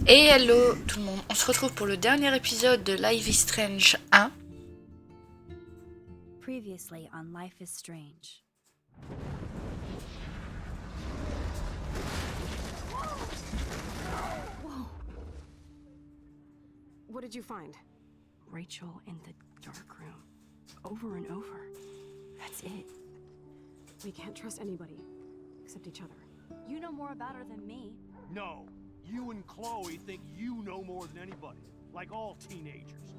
Et hello tout le monde, on se retrouve pour le dernier épisode de Life is Strange 1. Previously on Life is Strange. Whoa. What did you find? Rachel in the dark room. Over and over. That's it. We can't trust anybody. Except each other. You know more about her than me. No. You and Chloe think you know more than anybody. Like all teenagers.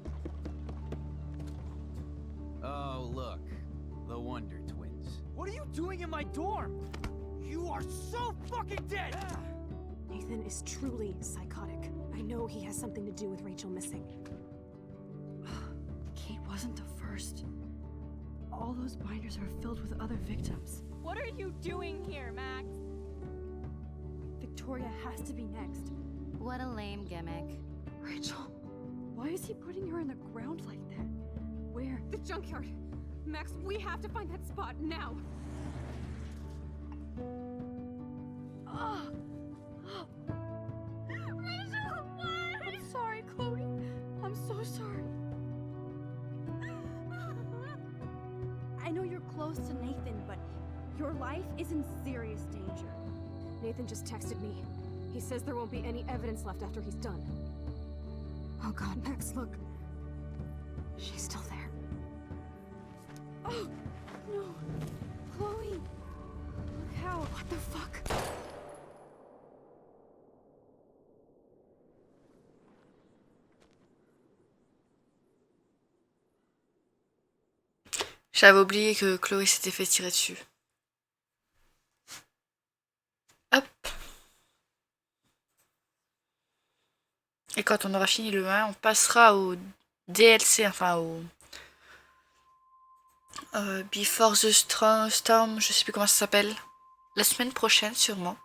Oh, look. The Wonder Twins. What are you doing in my dorm? You are so fucking dead! Nathan is truly psychotic. I know he has something to do with Rachel missing. Kate wasn't the first. All those binders are filled with other victims. What are you doing here, Max? Victoria has to be next. What a lame gimmick. Rachel, why is he putting her in the ground like that? Where? The junkyard! Max, we have to find that spot now! Rachel, what? I'm sorry, Chloe. I'm so sorry. I know you're close to Nathan, but your life is in serious danger. Nathan just texted me. He says there won't be any evidence left after he's done. Oh God, Max, look. She's still there. Oh, no. Chloe. Look How? What the fuck? J'avais oublié que Chloé s'était fait tirer dessus. Hop. Et quand on aura fini le 1, on passera au DLC, enfin au Before the Storm, je sais plus comment ça s'appelle. La semaine prochaine sûrement.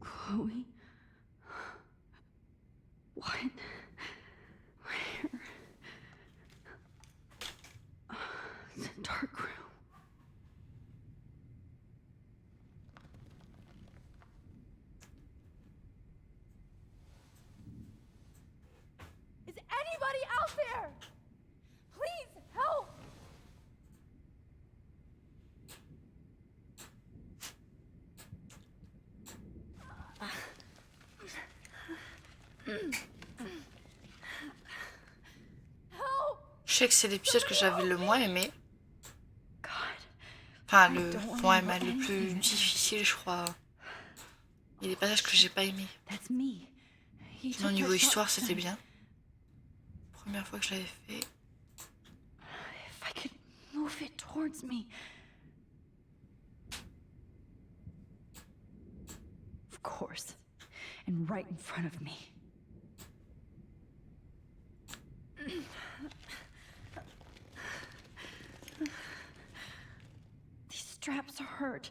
Chloe? What? Where? It's a dark room. Is anybody out there? Please help! Je sais que c'est l'épisode que j'avais le moins aimé. God. Enfin, le plus difficile, je crois. Il y a des passages que j'ai pas aimés. That's me. He Sinon, took niveau that shot histoire, last c'était time. bien. Première fois que je l'avais fait. If I could move it towards me. Of course. And right in front of me. These straps hurt.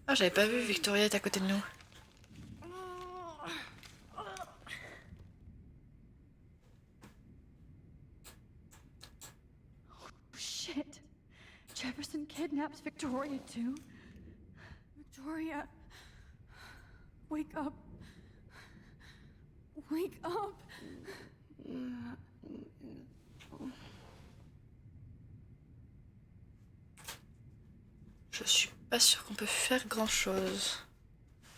Ah, j'avais pas vu Victoria est à côté de nous. Shit. Jefferson kidnaps Victoria too. Victoria. Wake up. Wake up. Je suis pas sûre qu'on peut faire grand chose.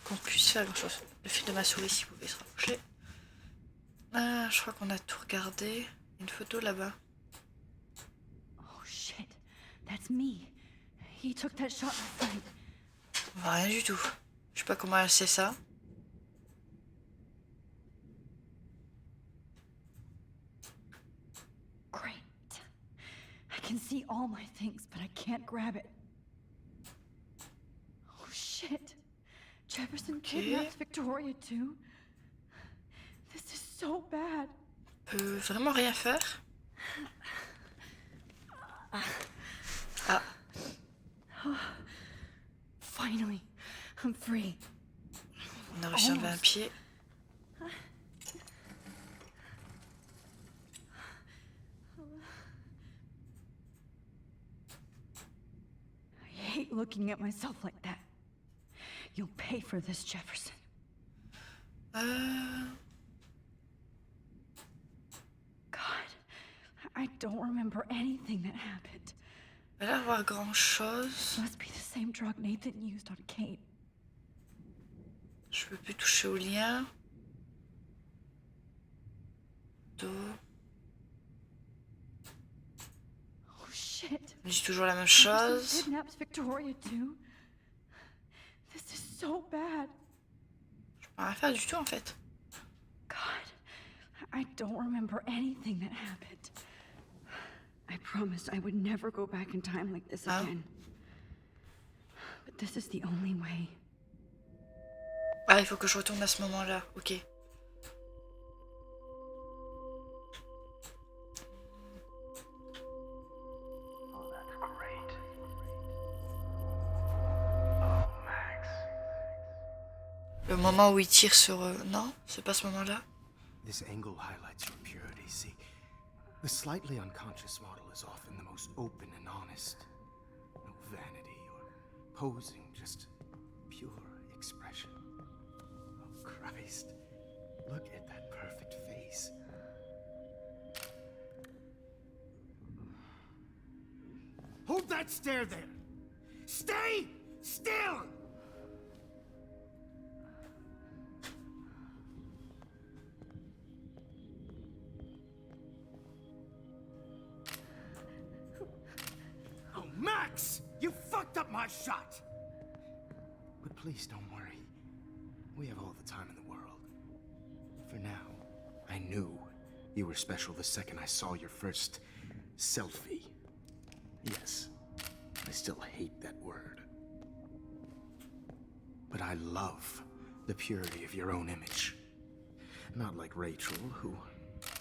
Qu'on puisse faire grand chose. Le fil de ma souris, s'il pouvait se rapprocher. Ah, je crois qu'on a tout regardé. Une photo là-bas. Oh shit. That's me. He took that shot last night. On voit rien du tout. Je sais pas comment elle sait ça. Great. I can see all my things, but I can't grab it. Oh shit. Jefferson kidnaps Victoria too. This is so bad. On peut vraiment rien faire. Ah, Finally, I'm free. On a réussi à enlever un pied. I hate looking at myself like that. You'll pay for this, Jefferson. God, I don't remember anything that happened. Il va y avoir grand chose. Must be the same drug Nathan used on Kate. Je peux plus toucher au lien. Dos. Oh shit. On dit toujours la même Jefferson chose. kidnaps Victoria too. This is so bad. Je peux rien faire du tout en fait. God, I don't remember anything that happened. I promised I would never go back in time like this again. But this is the only way. Ah, il faut que je retourne à ce moment-là. Ok. Oh, that's great. Oh, Max. Le moment où il tire sur... Non, c'est pas ce moment-là. This angle highlights your purity, see? The slightly unconscious model is often the most open and honest. No vanity or posing, just pure expression. Oh, Christ. Look at that perfect face. Hold that stare there! Stay still! Oh, Max! You fucked up my shot! But please don't worry. We have all the time in the world. For now, I knew you were special the second I saw your first selfie. Yes, I still hate that word. But I love the purity of your own image. Not like Rachel, who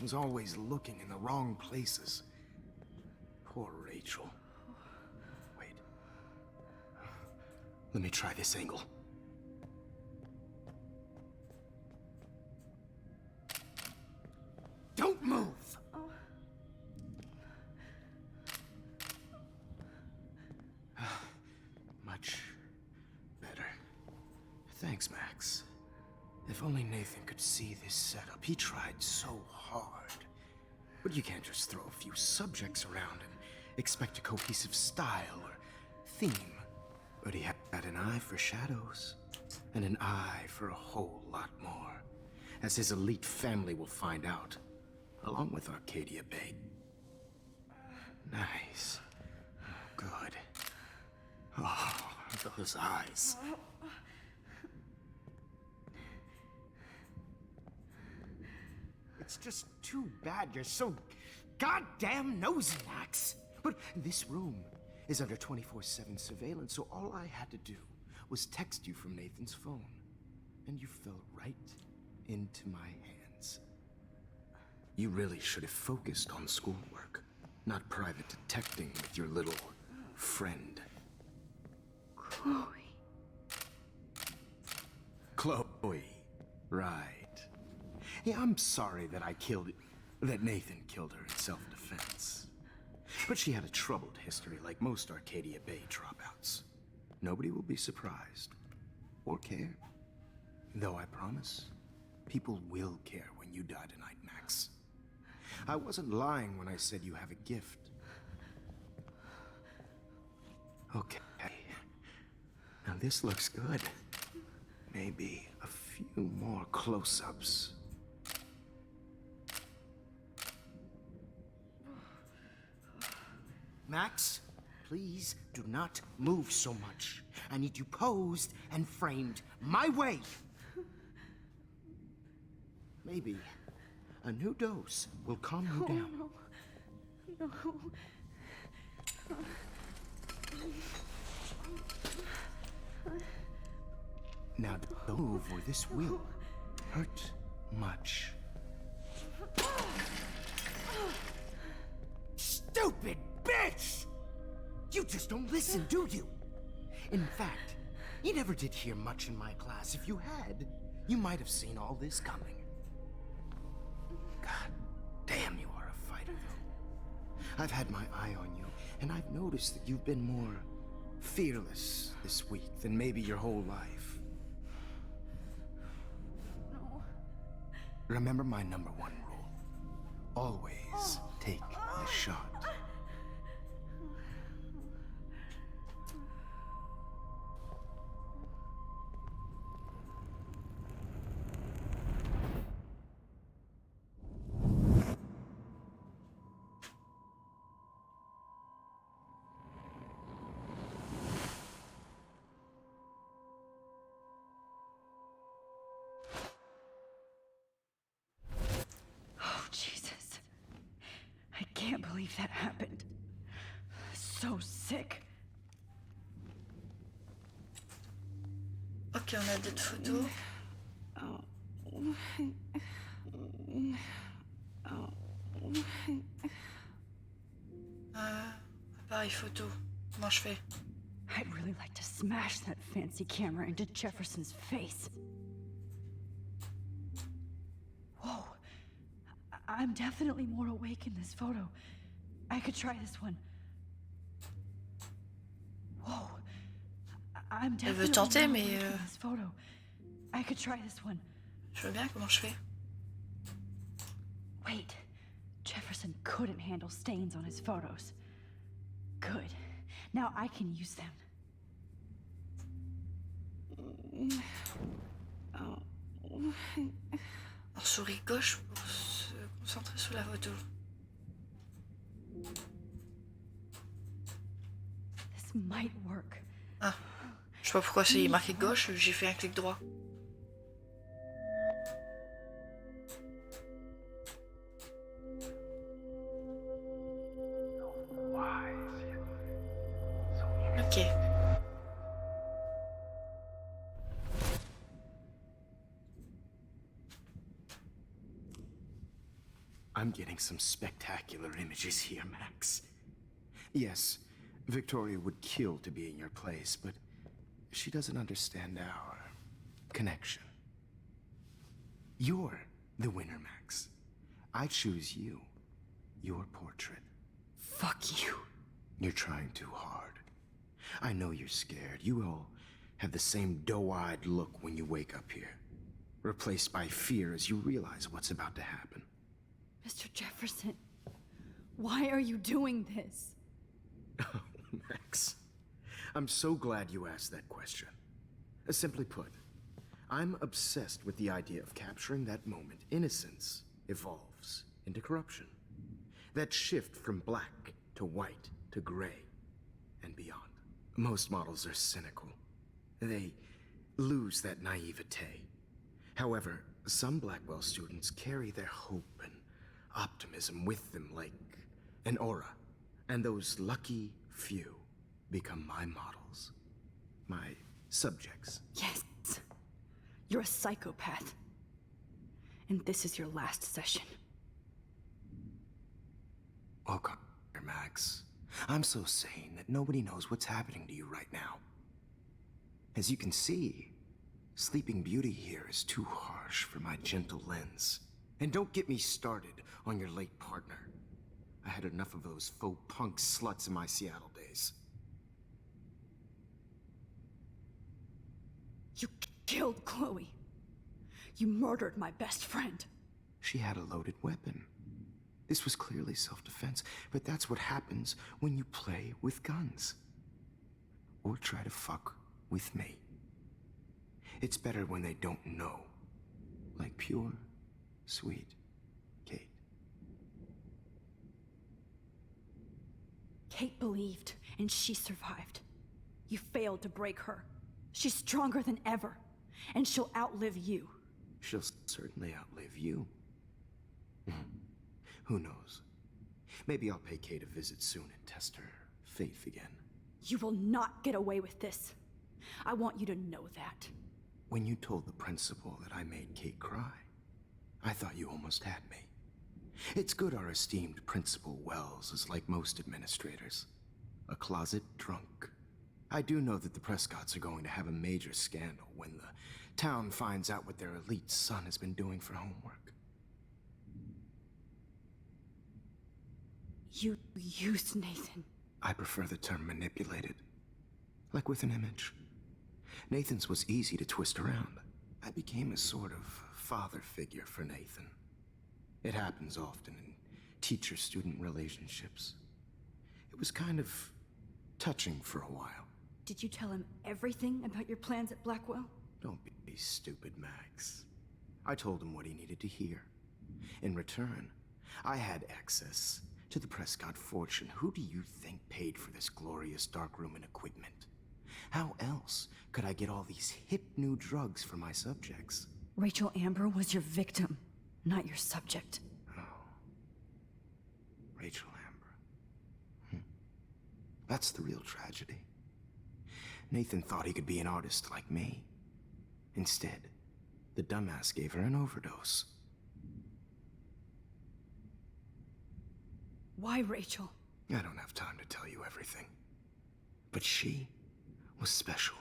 was always looking in the wrong places. Poor Rachel. Wait. Let me try this angle. Don't move! Much better. Thanks, Max. If only Nathan could see this setup. He tried so hard. But you can't just throw a few subjects around and expect a cohesive style or theme. But he had an eye for shadows, and an eye for a whole lot more, as his elite family will find out, along with Arcadia Bay. Nice. Good. Oh, those eyes. It's just too bad you're so goddamn nosy, Max. But this room is under 24/7 surveillance, so all I had to do was text you from Nathan's phone. And you fell right into my hands. You really should have focused on schoolwork, not private detecting with your little friend. Chloe. Chloe. Right. Yeah, I'm sorry that that Nathan killed her in self-defense. But she had a troubled history like most Arcadia Bay dropouts. Nobody will be surprised. Or care. Though I promise, people will care when you die tonight, Max. I wasn't lying when I said you have a gift. Okay. Now this looks good. Maybe a few more close-ups. Max, please do not move so much. I need you posed and framed my way. Maybe a new dose will calm you down. No. Now don't move or this will hurt much. Stupid bitch! You just don't listen, do you? In fact, You never did hear much in my class. If you had, you might have seen all this coming. God damn, you are a fighter, though. I've had my eye on you, and I've noticed that you've been more fearless this week than maybe your whole life. No. Remember my number one rule. Always take the shot. Oh, Jesus. I can't believe that happened. So sick. Ok, on a d'autres photos. Appareil photo. Comment je fais? I'd really like to smash that fancy camera into Jefferson's face. Whoa. I'm definitely more awake in this photo. I could try this one. Whoa. I'm Elle veut definitely tenter, more mais awake in this photo. I could try this one. je veux bien. Comment je fais? Wait. Jefferson couldn't handle stains on his photos. Good. Now I can use them. En souris gauche pour se concentrer sur la photo. This might work. Ah. Je sais pas pourquoi c'est marqué gauche, j'ai fait un clic droit. Wise yet so unique. Ok. I'm getting some spectacular images here, Max. Yes, Victoria would kill to be in your place, but she doesn't understand our connection. You're the winner, Max. I choose you. Your portrait. Fuck you. You're trying too hard. I know you're scared. You all have the same doe-eyed look when you wake up here, replaced by fear as you realize what's about to happen. Mr. Jefferson, why are you doing this? Oh, Max. I'm so glad you asked that question. Simply put, I'm obsessed with the idea of capturing that moment innocence evolves into corruption. That shift from black to white to gray and beyond. Most models are cynical. They lose that naivete. However, some Blackwell students carry their hope and optimism with them like an aura. And those lucky few become my models. My subjects. Yes. You're a psychopath. And this is your last session. Oh, come here, Max. I'm so sane that nobody knows what's happening to you right now. As you can see, Sleeping Beauty here is too harsh for my gentle lens. And don't get me started on your late partner. I had enough of those faux punk sluts in my Seattle days. You killed Chloe. You murdered my best friend. She had a loaded weapon. This was clearly self-defense, but that's what happens when you play with guns. Or try to fuck with me. It's better when they don't know. Like pure, sweet Kate. Kate believed, and she survived. You failed to break her. She's stronger than ever, and she'll outlive you. She'll certainly outlive you. Who knows? Maybe I'll pay Kate a visit soon and test her faith again. You will not get away with this. I want you to know that. When you told the principal that I made Kate cry, I thought you almost had me. It's good our esteemed Principal Wells is like most administrators. A closet drunk. I do know that the Prescotts are going to have a major scandal when the town finds out what their elite son has been doing for homework. You used Nathan. I prefer the term manipulated. Like with an image. Nathan's was easy to twist around. I became a sort of father figure for Nathan. It happens often in teacher-student relationships. It was kind of touching for a while. Did you tell him everything about your plans at Blackwell? Don't be stupid, Max. I told him what he needed to hear. In return, I had access to the Prescott fortune. Who do you think paid for this glorious darkroom and equipment? How else could I get all these hip new drugs for my subjects? Rachel Amber was your victim, not your subject. Oh. Rachel Amber. That's the real tragedy. Nathan thought he could be an artist like me. Instead, the dumbass gave her an overdose. Why Rachel? I don't have time to tell you everything. But she was special.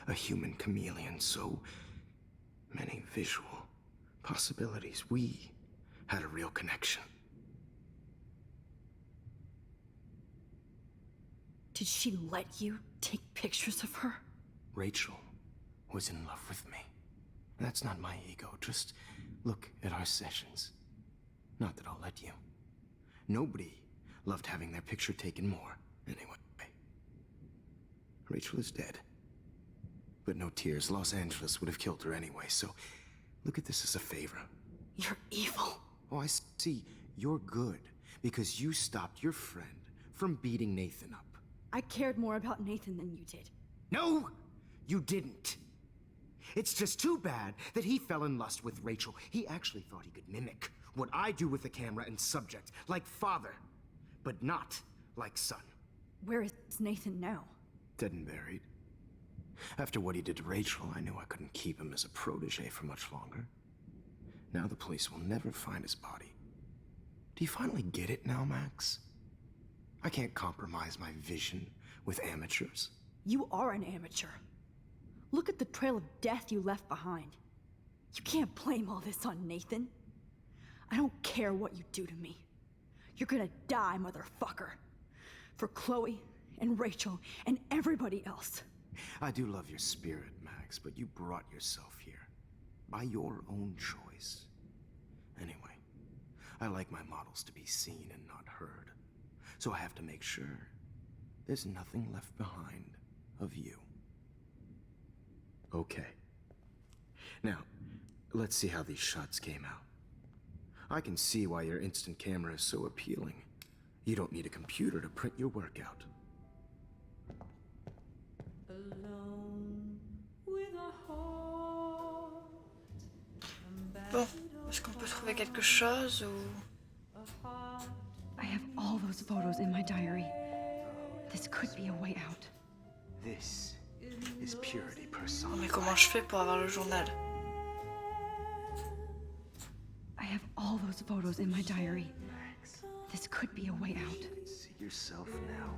A human chameleon, so many visual possibilities. We had a real connection. Did she let you take pictures of her? Rachel was in love with me. That's not my ego. Just look at our sessions. Not that I'll let you. Nobody loved having their picture taken more. Anyway, Rachel is dead. But no tears. Los Angeles would have killed her anyway, so look at this as a favor. You're evil. Oh, I see. You're good because you stopped your friend from beating Nathan up. I cared more about Nathan than you did. No, you didn't. It's just too bad that he fell in lust with Rachel. He actually thought he could mimic what I do with the camera and subject, like father, but not like son. Where is Nathan now? Dead and buried. After what he did to Rachel, I knew I couldn't keep him as a protege for much longer. Now the police will never find his body. Do you finally get it now, Max? I can't compromise my vision with amateurs. You are an amateur. Look at the trail of death you left behind. You can't blame all this on Nathan. I don't care what you do to me. You're gonna die, motherfucker. For Chloe and Rachel and everybody else. I do love your spirit, Max, but you brought yourself here. By your own choice. Anyway, I like my models to be seen and not heard. So I have to make sure there's nothing left behind of you. Okay. Now, let's see how these shots came out. I can see why your instant camera is so appealing. You don't need a computer to print your work out. Bon, est-ce qu'on peut trouver quelque chose ou... I have all those photos in my diary. This could be a way out. This is purity Non, personified. mais comment je fais pour avoir le journal? I have all those photos in my diary. This could be a way out. See yourself now.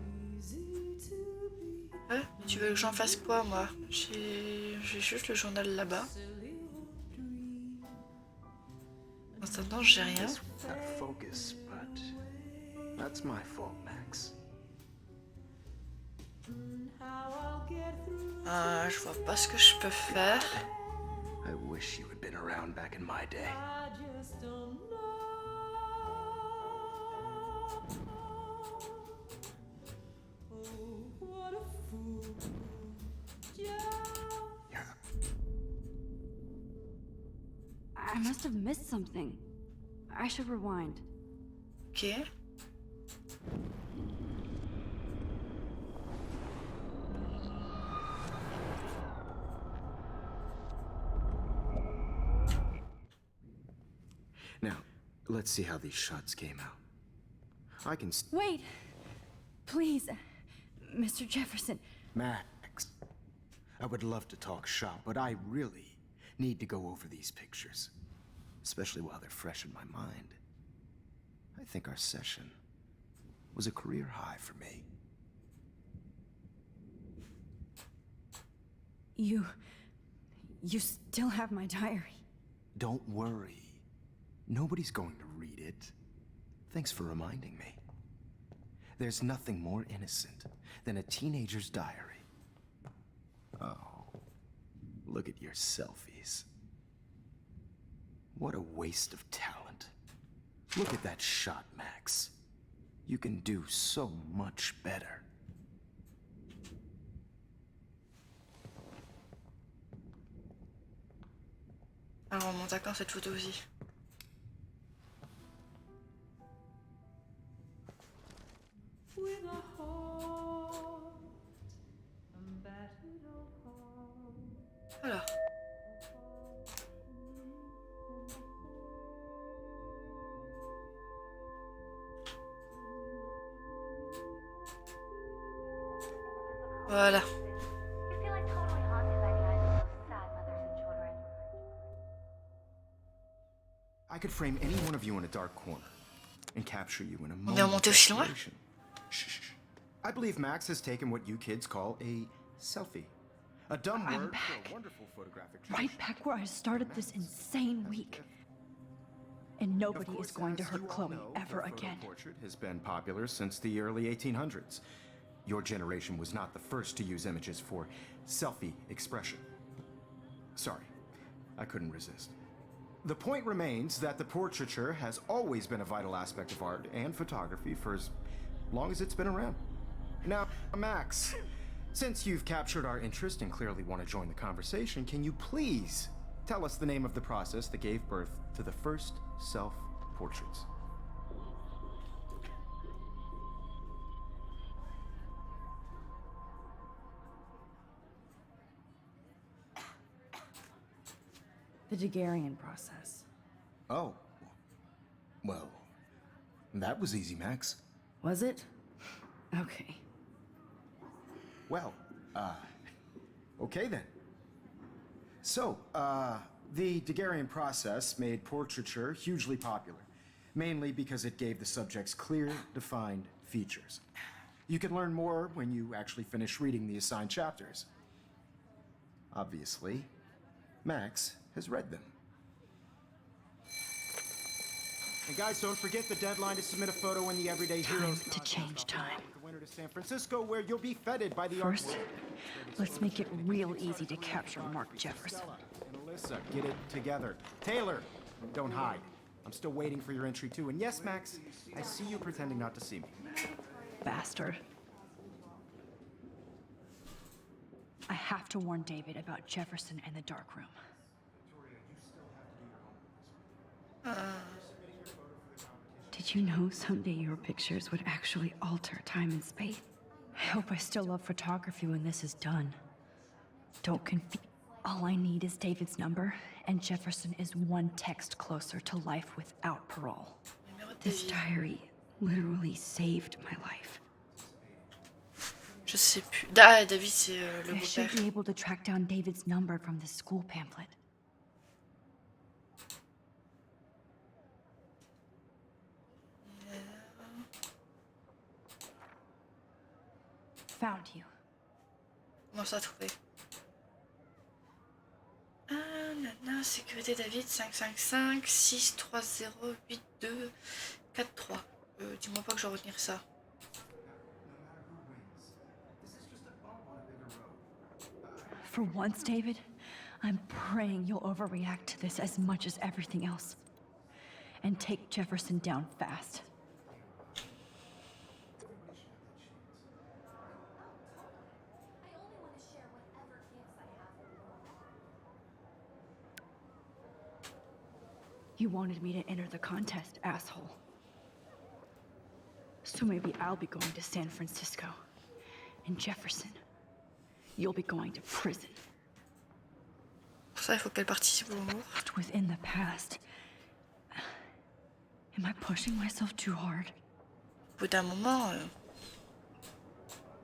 Ouais, tu veux que j'en fasse quoi, moi? J'ai juste le journal là-bas. En attendant, j'ai rien. Out of focus, but that's my fault, Max. Je vois pas ce que je peux faire. I wish you had been around back in my day. Yeah. I must have missed something. I should rewind. Ok. Now, let's see how these shots came out. I can see... Wait! Please, Mr. Jefferson. Max, I would love to talk shop, but I really need to go over these pictures. Especially while they're fresh in my mind. I think our session was a career high for me. You still have my diary. Don't worry. Nobody's going to read it. Thanks for reminding me. There's nothing more innocent than a teenager's diary. Oh, look at your selfies. What a waste of talent. Look at that shot, Max. You can do so much better. Alors on monte à quand cette photo aussi? Voilà. Voilà. You feel like totally haunted by the eyes of those sad mothers and children. I could frame any one of you in a dark corner and capture you in a On moment est of remonté aussi loin? desperation. Shh. I believe Max has taken what you kids call a selfie. A dumb I'm word back. for a wonderful photographic Right tradition. back where I started this insane week. And Of nobody course, is going to as hurt you all Chloe know, ever the photo again. portrait has been popular since the early 1800s. Your generation was not the first to use images for selfie expression. Sorry, I couldn't resist. The point remains that the portraiture has always been a vital aspect of art and photography for as long as it's been around. Now, Max, since you've captured our interest and clearly want to join the conversation, can you please tell us the name of the process that gave birth to the first self-portraits? The Daguerrean process. Oh. Well, that was easy, Max. Was it? Okay. Well, okay then. So, the Daguerrean process made portraiture hugely popular, mainly because it gave the subjects clear, defined features. You can learn more when you actually finish reading the assigned chapters. Obviously, Max has read them. And guys, don't forget the deadline to submit a photo in the Everyday Heroes to change time. The winner to San Francisco, where you'll be feted by the First, artwork. let's make it real easy to capture Mark Jefferson. And Alyssa, get it together. Taylor, don't hide. I'm still waiting for your entry too. And yes, Max, I see you pretending not to see me. Bastard. I have to warn David about Jefferson and the dark room. Did you know someday your pictures would actually alter time and space? I hope I still love photography when this is done. Don't confuse. All I need is David's number, and Jefferson is one text closer to life without parole. This diary literally saved my life. Je sais plus. Ah, David, c'est le I should beau-père. be able to track down David's number from the school pamphlet. Found you. Comment ça trouver? Ah, nana, sécurité David, 555 630 82 43. Dis-moi pas que je dois retenir ça. For once, David, I'm praying you'll overreact to this as much as everything else. And take Jefferson down fast. You wanted me to enter the contest, asshole. So maybe I'll be going to San Francisco. And Jefferson, you'll be going to prison. Pour ça, il faut qu'elle participe au concours. Within the past. Am I pushing myself too hard? Au bout d'un moment,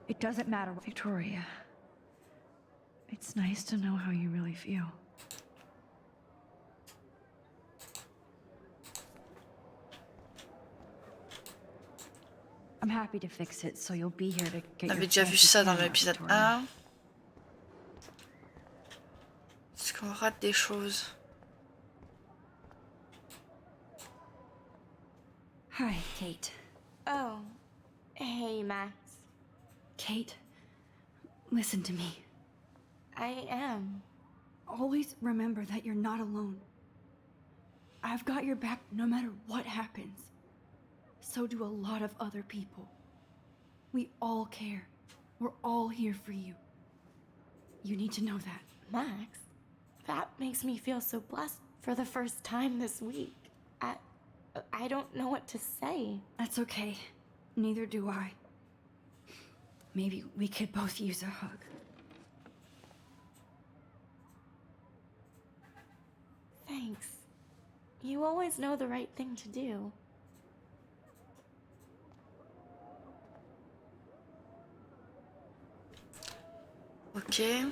It doesn't matter, Victoria. It's nice to know how you really feel. I'm happy to fix it, so you'll be here to get on avait your déjà vu fancy ça dans camera, l'épisode Victoria. 1. Si on rate des choses. Hi, Kate. Oh. Hey, Max. Kate, listen to me. I am. Always remember that you're not alone. I've got your back no matter what happens. So do a lot of other people. We all care. We're all here for you. You need to know that. Max, that makes me feel so blessed for the first time this week. I don't know what to say. That's okay. Neither do I. Maybe we could both use a hug. Thanks. You always know the right thing to do. Ok.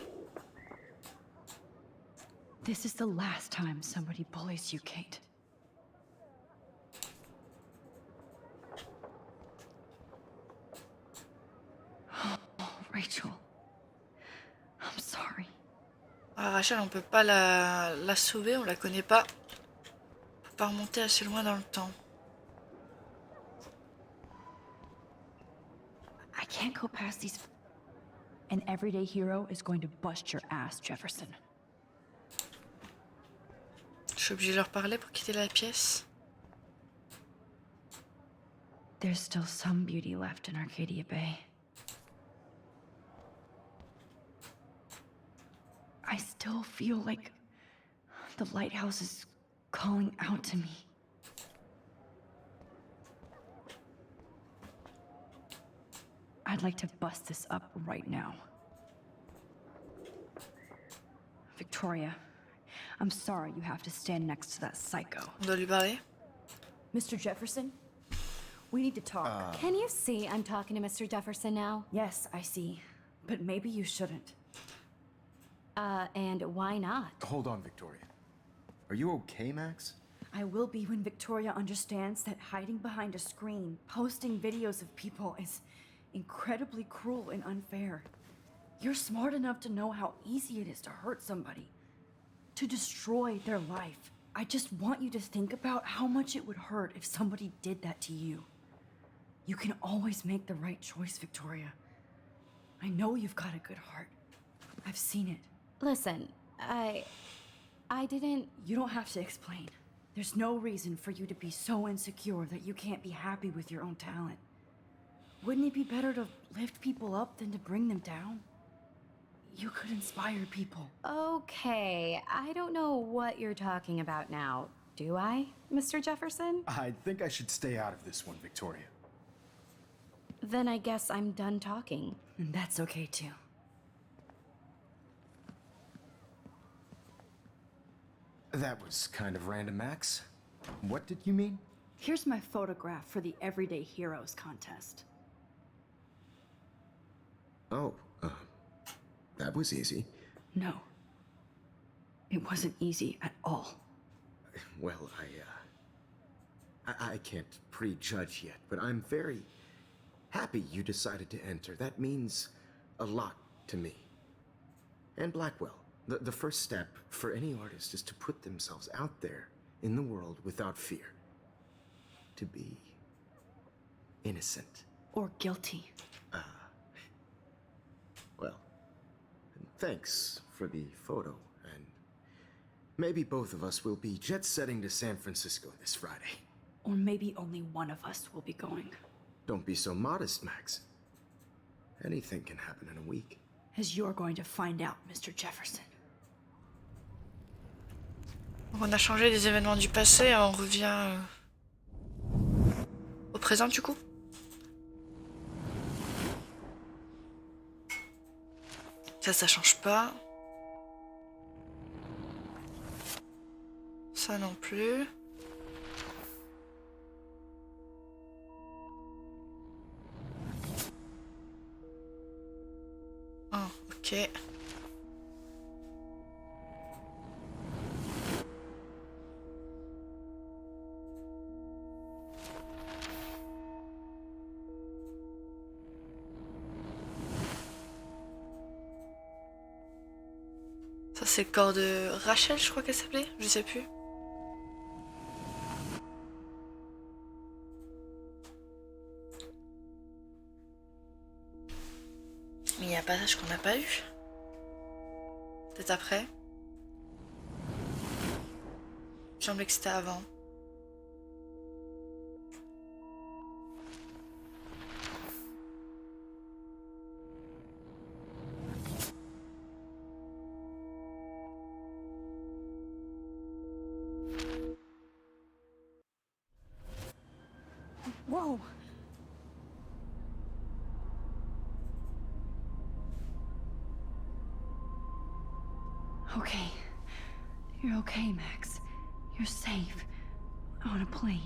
This is the last time somebody bullies you, Kate. Oh, Rachel. I'm sorry. Ah, Rachel, on peut pas la sauver, on la connaît pas. On peut pas remonter assez loin dans le temps. I can't go past these. An everyday hero is going to bust your ass, Jefferson. Je suis obligée de leur parler pour quitter la pièce. There's still some beauty left in Arcadia Bay. I still feel like the lighthouse is calling out to me. I'd like to bust this up right now. Victoria, I'm sorry you have to stand next to that psycho. On doit lui parler. Mr. Jefferson, we need to talk. Can you see I'm talking to Mr. Jefferson now? Yes, I see. But maybe you shouldn't. And why not? Hold on, Victoria. Are you okay, Max? I will be when Victoria understands that hiding behind a screen, posting videos of people is incredibly cruel and unfair. You're smart enough to know how easy it is to hurt somebody, to destroy their life. I just want you to think about how much it would hurt if somebody did that to you. You can always make the right choice, Victoria. I know you've got a good heart. I've seen it. Listen, I didn't... You don't have to explain. There's no reason for you to be so insecure that you can't be happy with your own talent. Wouldn't it be better to lift people up than to bring them down? You could inspire people. Okay, I don't know what you're talking about now. Do I, Mr. Jefferson? I think I should stay out of this one, Victoria. Then I guess I'm done talking. And that's okay too. That was kind of random, Max. What did you mean? Here's my photograph for the Everyday Heroes contest. Oh, that was easy. No. It wasn't easy at all. Well, I can't prejudge yet, but I'm very happy you decided to enter. That means a lot to me. And Blackwell. The first step for any artist is to put themselves out there in the world without fear. To be innocent. Or guilty. Well, thanks for the photo, and maybe both of us will be jet-setting to San Francisco this Friday. Or maybe only one of us will be going. Don't be so modest, Max. Anything can happen in a week. As you're going to find out, Mr. Jefferson. Donc on a changé des événements du passé, on revient au présent du coup. Ça change pas. Ça non plus. Ah, ok. c'est le corps de Rachel, je crois qu'elle s'appelait. Je sais plus. Mais il y a un passage qu'on n'a pas eu. Peut-être après. Il me semblait que c'était avant. Whoa! Okay. You're okay, Max. You're safe. On a plane.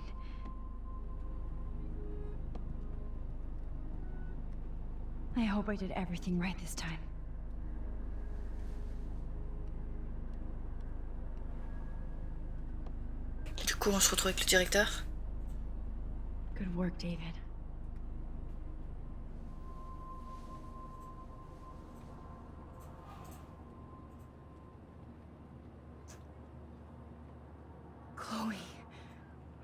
I hope I did everything right this time. Du coup, on se retrouve avec le directeur. Good work, David. Chloe.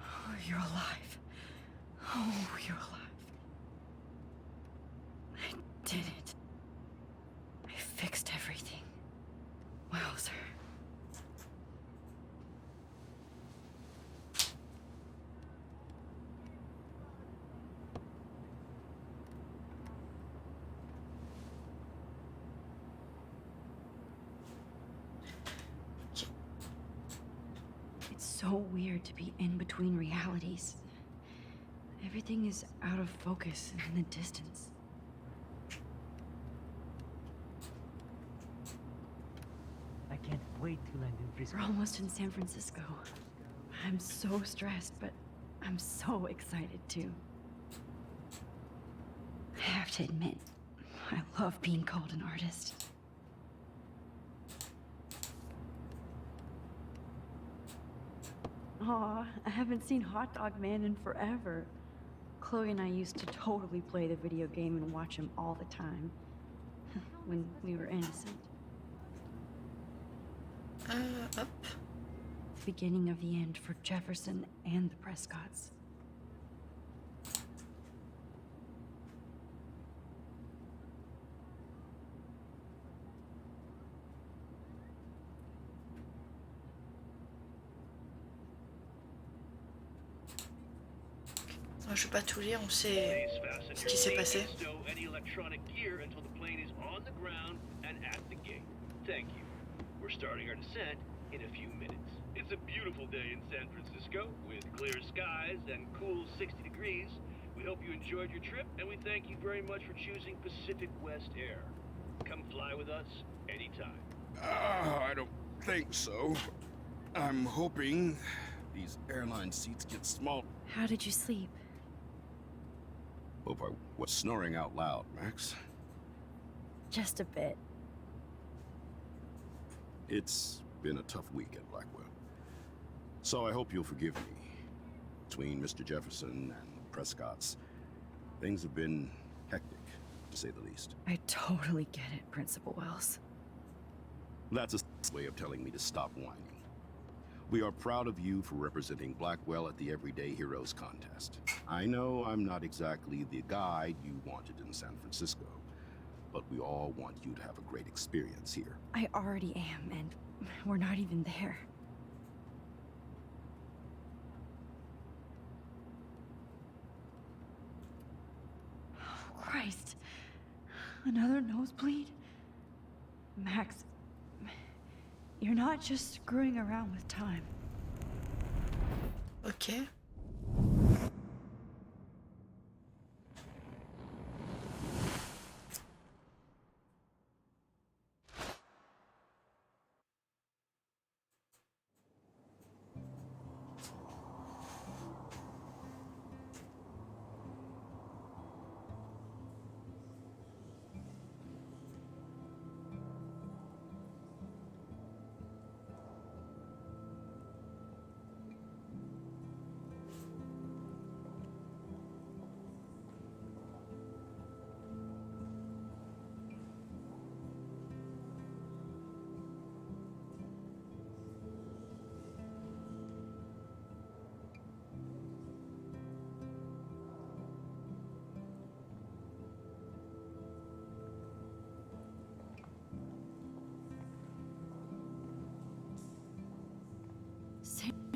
Oh, you're alive. Oh, you're alive. I did it. I fixed everything. Wowzer. It's so weird to be in between realities. Everything is out of focus and in the distance. I can't wait to land in Frisco. We're almost in San Francisco. I'm so stressed, but I'm so excited too. I have to admit, I love being called an artist. Aw, I haven't seen Hot Dog Man in forever. Chloe and I used to totally play the video game and watch him all the time. When we were innocent. Hop. The beginning of the end for Jefferson and the Prescotts. Moi, je vais pas tout lire, on sait ce qui s'est passé. Stow any electronic gear until the plane is on the ground and at the gate. Thank you. We're starting our descent in a few minutes. It's a beautiful day in San Francisco with clear skies and cool 60 degrees. We hope you enjoyed your trip and we thank you very much for choosing Pacific West Air. Come fly with us anytime. I don't think so. I'm hoping these airline seats get small. How did you sleep? Hope I was snoring out loud, Max. Just a bit. It's been a tough week at Blackwell. So I hope you'll forgive me. Between Mr. Jefferson and Prescott's, things have been hectic, to say the least. I totally get it, Principal Wells. That's a way of telling me to stop whining. We are proud of you for representing Blackwell at the Everyday Heroes contest. I know I'm not exactly the guide you wanted in San Francisco, but we all want you to have a great experience here. I already am, and we're not even there. Oh, Christ. Another nosebleed? Max, you're not just screwing around with time. Ok.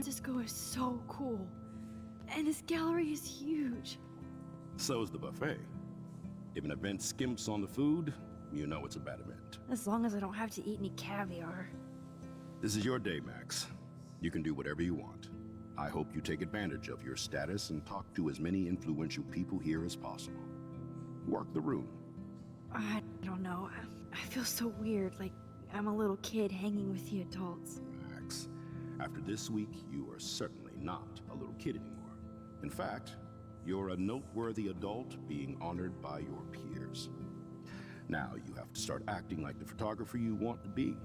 Francisco is so cool. And this gallery is huge. So is the buffet. If an event skimps on the food, you know it's a bad event. As long as I don't have to eat any caviar. This is your day, Max. You can do whatever you want. I hope you take advantage of your status and talk to as many influential people here as possible. Work the room. I don't know. I feel so weird, like I'm a little kid hanging with the adults. Max, after this week, you are certainly not a little kid anymore. In fact, you're a noteworthy adult being honored by your peers. Now you have to start acting like the photographer you want to be.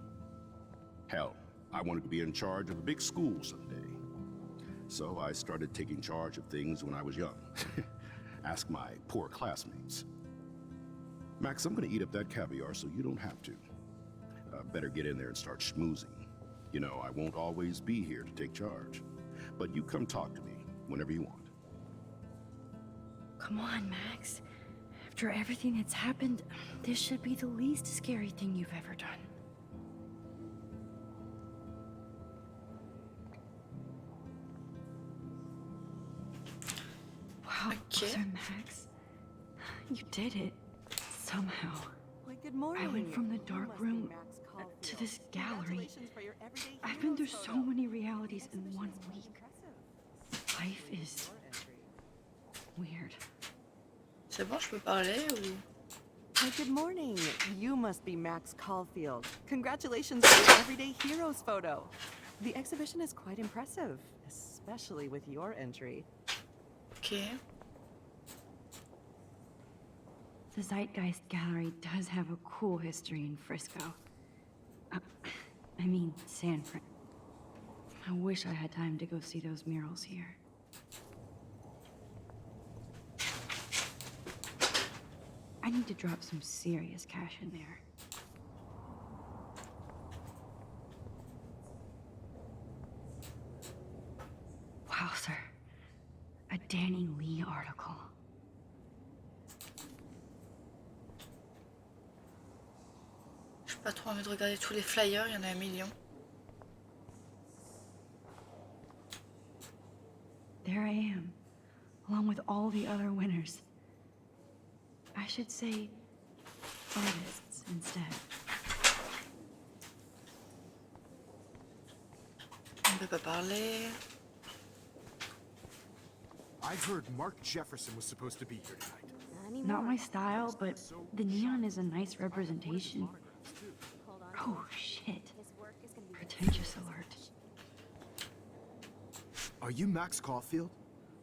Hell, I wanted to be in charge of a big school someday. So I started taking charge of things when I was young. Ask my poor classmates. Max, I'm gonna eat up that caviar so you don't have to. Better get in there and start schmoozing. You know, I won't always be here to take charge. But you come talk to me whenever you want. Come on, Max. After everything that's happened, this should be the least scary thing you've ever done. Wow, Okay. Sir Max. You did it. Somehow. Well, good morning. I went from the You dark must be room Max Caulfield. to this gallery. Congratulations for your everyday I've been through hero so photo. many realities in The one exhibition is week. impressive. Life is Your entry. weird. C'est bon, je peux parler ou... Well, good morning. You must be Max Caulfield. Congratulations for your everyday heroes photo. The exhibition is quite impressive, especially with your entry. Ok. The Zeitgeist Gallery does have a cool history in Frisco. I mean, San Fran. I wish I had time to go see those murals here. I need to drop some serious cash in there. Wow, sir. A Danny Lee article. J'ai pas trop envie de regarder tous les flyers, il y en a un million. There I am, along with all the other winners. I should say artists instead. On peut pas parler. I've heard Mark Jefferson was supposed to be here tonight. Not my style, but the neon is a nice representation. Oh, shit. Pretentious alert. Are you Max Caulfield?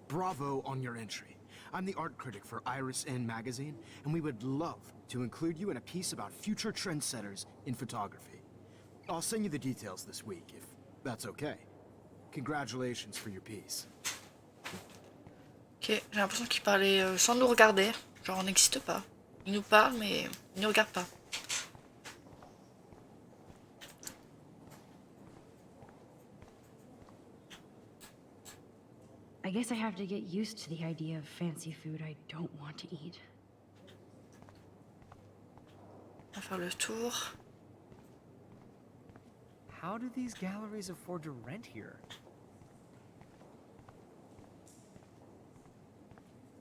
Bravo on your entry. I'm the art critic for Iris N magazine, and we would love to include you in a piece about future trendsetters in photography. I'll send you the details this week, if that's okay. Congratulations for your piece. Ok, j'ai l'impression qu'il parlait sans nous regarder. Genre on n'existe pas. Il nous parle mais il ne regarde pas. I guess I have to get used to the idea of fancy food I don't want to eat. On va faire le tour. How do these galleries afford to rent here?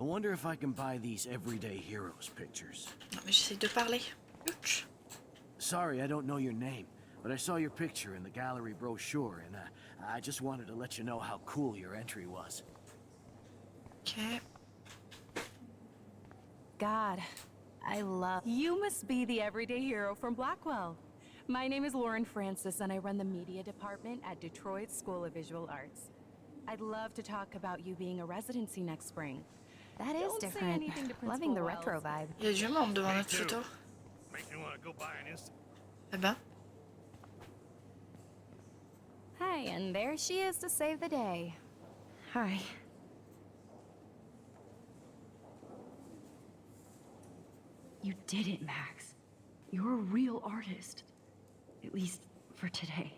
I wonder if I can buy these everyday heroes pictures. Non mais j'essaie de parler. Ouch. Sorry, I don't know your name, but I saw your picture in the gallery brochure, and I just wanted to let you know how cool your entry was. Ok. God, I love... You must be the everyday hero from Blackwell. My name is Lauren Francis, and I run the media department at Detroit School of Visual Arts. I'd love to talk about you being a residency next spring. That is Don't say different. anything to Loving the Principal retro Wells. vibe. Il y a du monde devant notre photo. Makes me want to go buy an instant. Eh ben. Hi, and there she is to save the day. Hi. You did it, Max. You're a real artist. At least for today.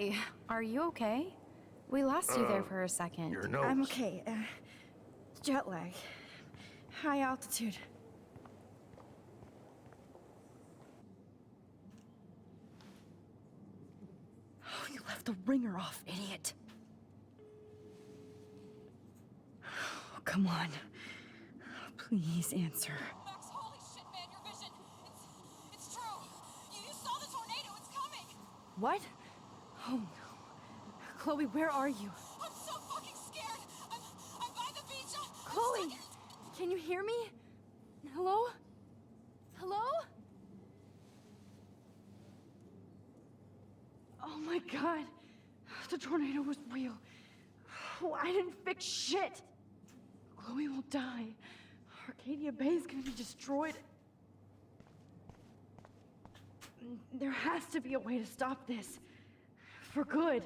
Hey, are you okay? We lost you there for a second. Your nose. I'm okay. Jet lag. High altitude. Oh, you left the ringer off, idiot. Oh, come on. Please answer. Max, holy shit, man, your vision. It's true. You saw the tornado. It's coming. What? Oh no. Chloe, where are you? I'm so fucking scared. I'm by the beach. I'm Chloe! stuck Can you hear me? Hello? Hello? Oh my god. The tornado was real. Oh, I didn't fix shit. Chloe will die. Arcadia Bay is gonna be destroyed. There has to be a way to stop this. For good.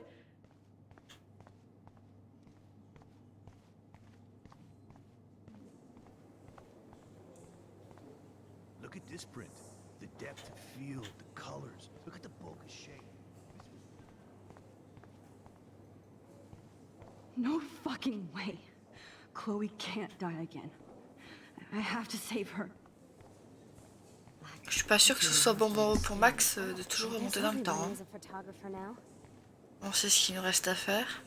Look at this print. The depth of field, the colors. Look at the bulk of shape. No fucking way. Chloe can't die again. I have to save her. Je suis pas sûre que ce soit bon pour Max de toujours remonter dans le temps. Hein. On sait ce qu'il nous reste à faire.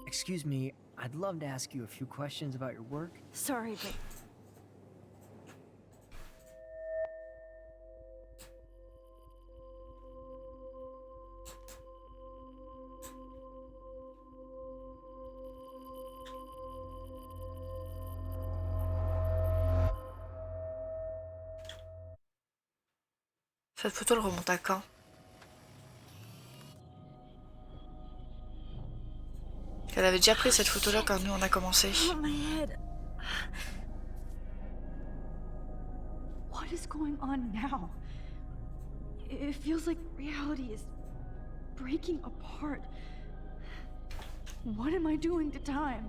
Excuse me, I'd love to ask you a few questions about your work. Sorry, but... Cette photo, elle remonte à quand? Elle avait déjà pris cette photo-là quand nous on a commencé. Oh, my head. What is going on now? It feels like reality is breaking apart. What am I doing to time?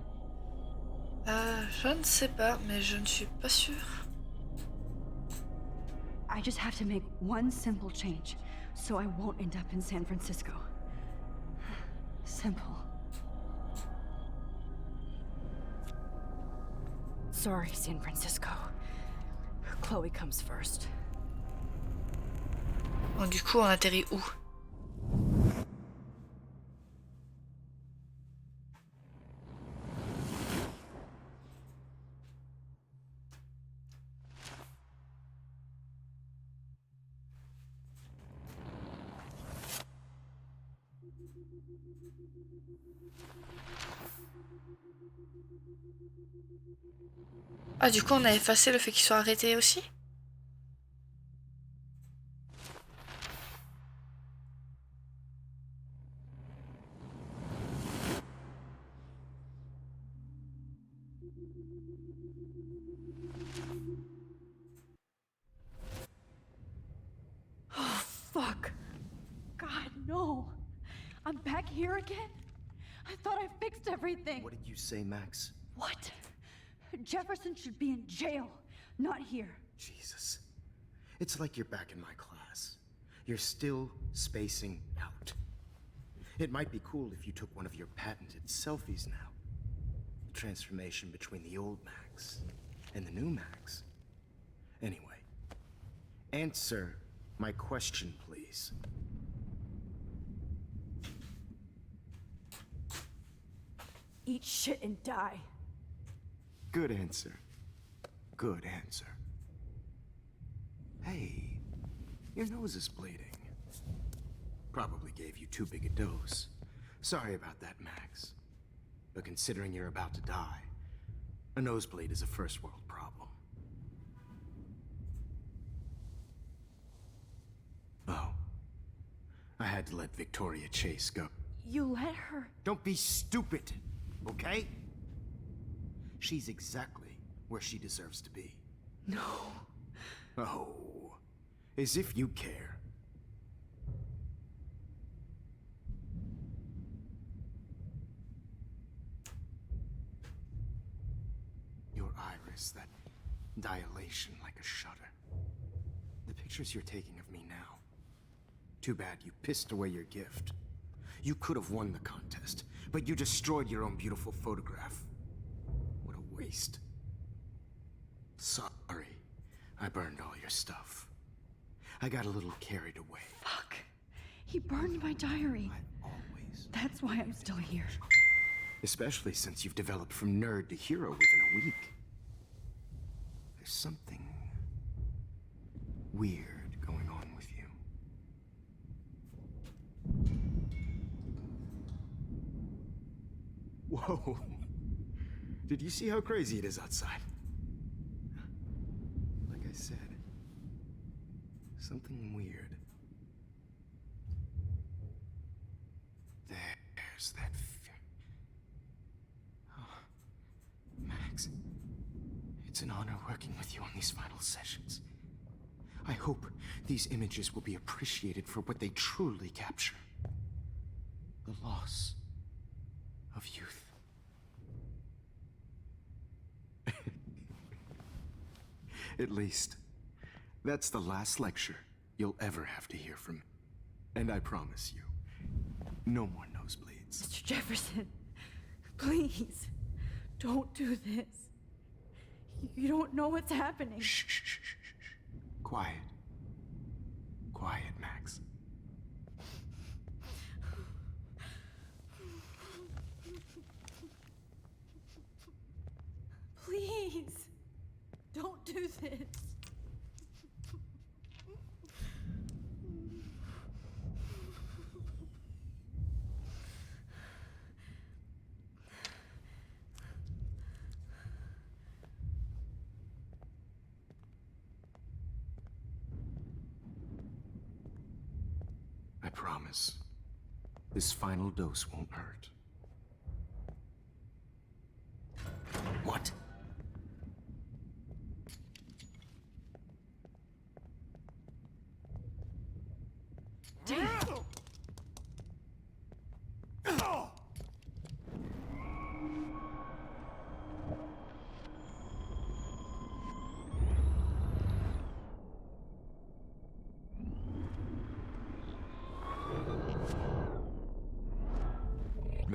Je ne sais pas, mais je ne suis pas sûre. I just have to make one simple change, so I won't end up in San Francisco. Simple. Sorry, San Francisco. Chloe comes first. Bon, du coup, on atterrit où? Ah, du coup, on a effacé le fait qu'ils soient arrêtés aussi? Oh, fuck. God, no. I'm back here again? I thought I fixed everything. What did you say, Max? What? Jefferson should be in jail, not here. Jesus. It's like you're back in my class. You're still spacing out. It might be cool if you took one of your patented selfies now. The transformation between the old Max and the new Max. Anyway, answer my question, please. Eat shit and die. Good answer. Good answer. Hey, your nose is bleeding. Probably gave you too big a dose. Sorry about that, Max. But considering you're about to die, a nosebleed is a first world problem. Oh. I had to let Victoria Chase go. You let her? Don't be stupid, okay? She's exactly where she deserves to be. No. Oh, as if you care. notice that dilation like a shutter. The pictures you're taking of me now. Too bad you pissed away your gift. You could have won the contest, but you destroyed your own beautiful photograph. What a waste. Sorry, I burned all your stuff. I got a little carried away. Fuck. He burned my diary. I always... That's why I'm still here. Especially since you've developed from nerd to hero within a week. There's something weird going on with you. Whoa. Did you see how crazy it is outside? Like I said, something weird. There's that Max, it's an honor working with you on these final sessions. I hope these images will be appreciated for what they truly capture. The loss of youth. At least, that's the last lecture you'll ever have to hear from me. And I promise you, no more nosebleeds. Mr. Jefferson, please, don't do this. You don't know what's happening. Shh, shh, shh, shh, shh. Quiet. Quiet, Max. Please, don't do this. I promise, this final dose won't hurt. What?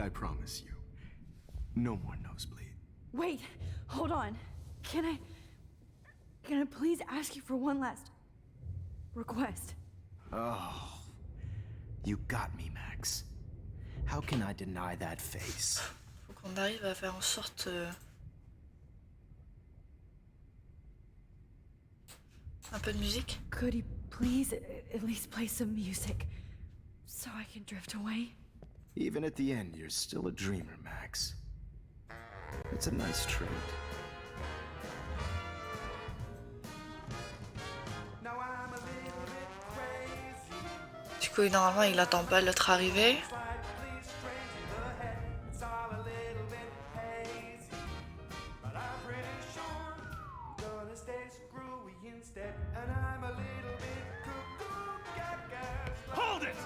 I promise you, no more nosebleed. Wait, hold on. Can I please ask you for one last request? Oh, you got me, Max. How can I deny that face? Faut qu'on arrive à faire en sorte un peu de musique. Could you please at least play some music so I can drift away? Even at the end, you're still a dreamer, Max. It's a nice trait. Du coup, normalement, il attend pas l'autre arrivée.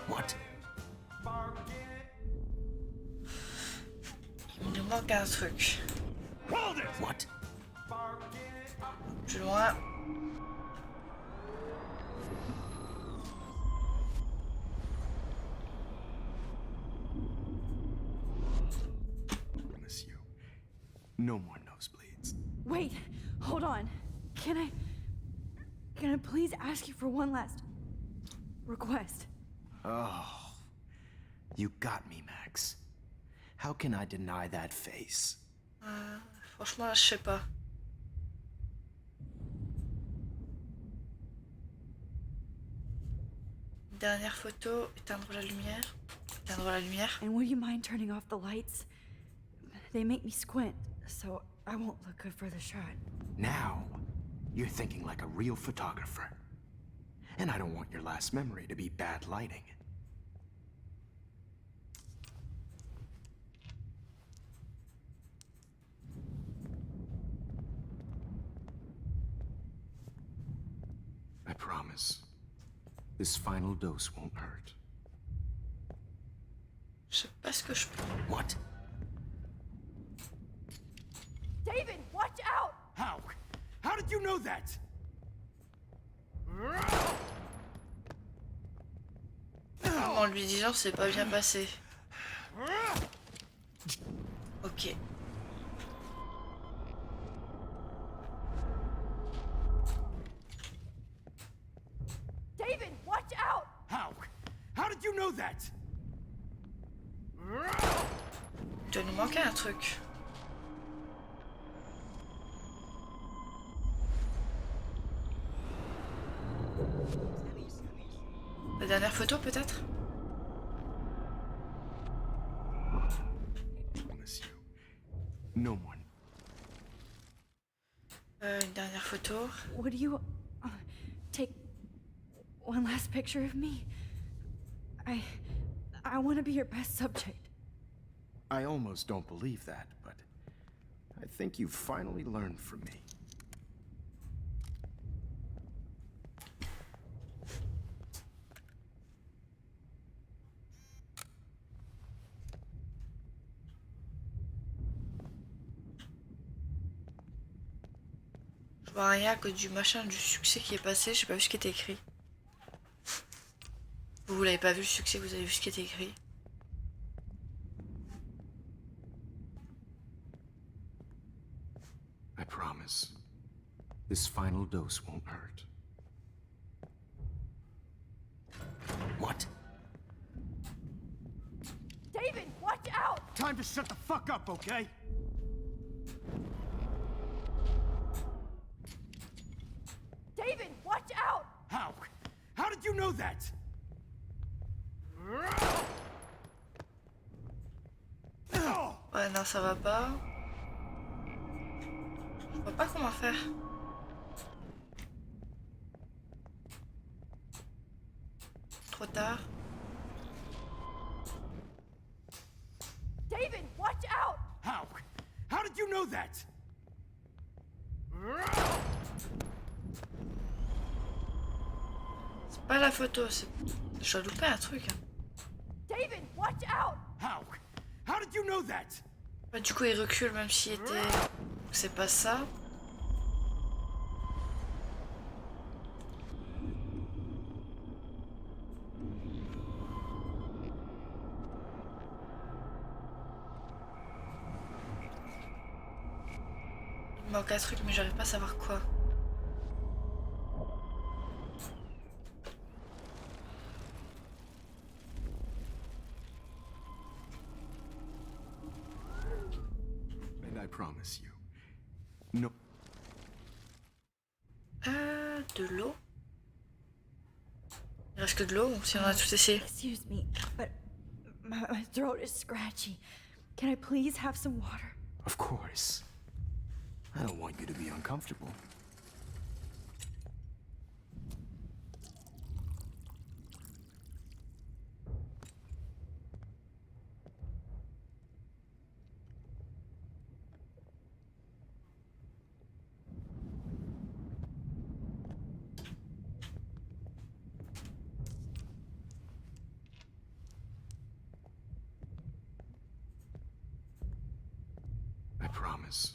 What? Il nous manque un truc. What? Plus loin. Promise you, no more nosebleeds. Wait, hold on. Can I please ask you for one last request? Oh, you got me, Max. How can I deny that face? Franchement, là, je sais pas. Dernière photo, éteindre la lumière. Éteindre la lumière. And will you mind turning off the lights? They make me squint, so I won't look good for the shot. Now, you're thinking like a real photographer. And I don't want your last memory to be bad lighting. I promise, this final dose won't hurt. Je sais pas ce que je peux. What? David, watch out! How? you know that? En lui disant c'est pas bien passé. Ok. David, watch out! How? How did you know that? Tu dois nous manquer un truc. La dernière photo peut-être? No one. Une dernière photo. Would you take one last picture of me? I want to be your best subject. I almost don't believe that, but I think you've finally learned from me. Je vois rien à cause du machin du succès qui est passé, j'ai pas vu ce qui était écrit. Vous l'avez pas vu le succès, vous avez vu ce qui était écrit. I promise. This final dose won't hurt. What? David, watch out! Time to shut the fuck up, okay? David, watch out! How? How did you know that? Ouais, non, ça va pas. Je vois pas comment faire. Trop tard. David, watch out! How? How did you know that? C'est pas la photo, c'est... Je dois louper un truc. Hein. David, watch out! How? How did you know that? Bah, du coup, il recule même s'il était... C'est pas ça. Il manque un truc, mais j'arrive pas à savoir quoi. And I promise you. No. De l'eau. Il reste que de l'eau, si on a tout essayé. Excuse me, but my throat is scratchy. Can I please have some water? Of course. I don't want you to be uncomfortable. I promise.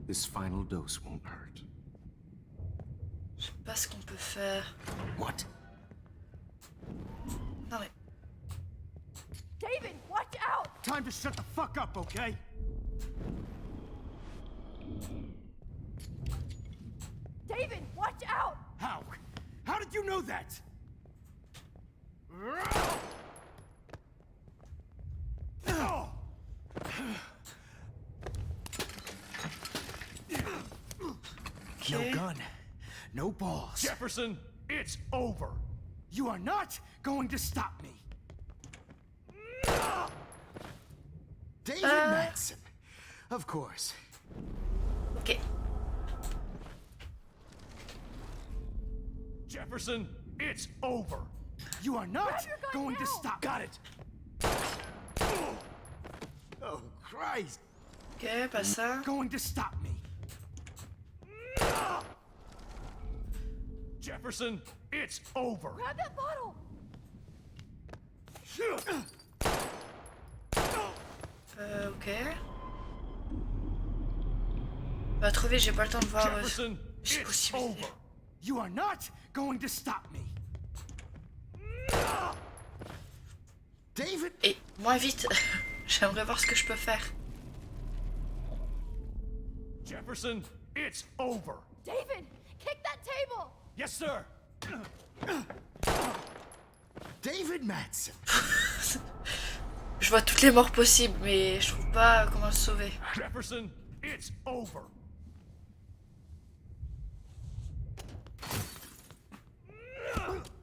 This final dose won't hurt. Je sais pas ce qu'on peut faire. What? Non mais... David, watch out! Time to shut the fuck up, okay? David, watch out! How? How did you know that? No gun, no balls. Jefferson, it's over. You are not going to stop me. David Madsen. Of course. Ok. Jefferson, it's over. You are not going to stop. Got it. Oh, Christ. Ok, pas ça. Going to stop me. Jefferson, it's over. Grab that bottle! Ok. Bah trop vite, j'ai pas le temps de voir. Jefferson, J'ai It's possibilité. over. You are not going to stop me. David? Et moins vite. J'aimerais voir ce que je peux faire. Jefferson, it's over. David, kick that table! Yes, sir. David Madsen. Je vois toutes les morts possibles, mais je trouve pas comment le sauver. Jefferson, it's over.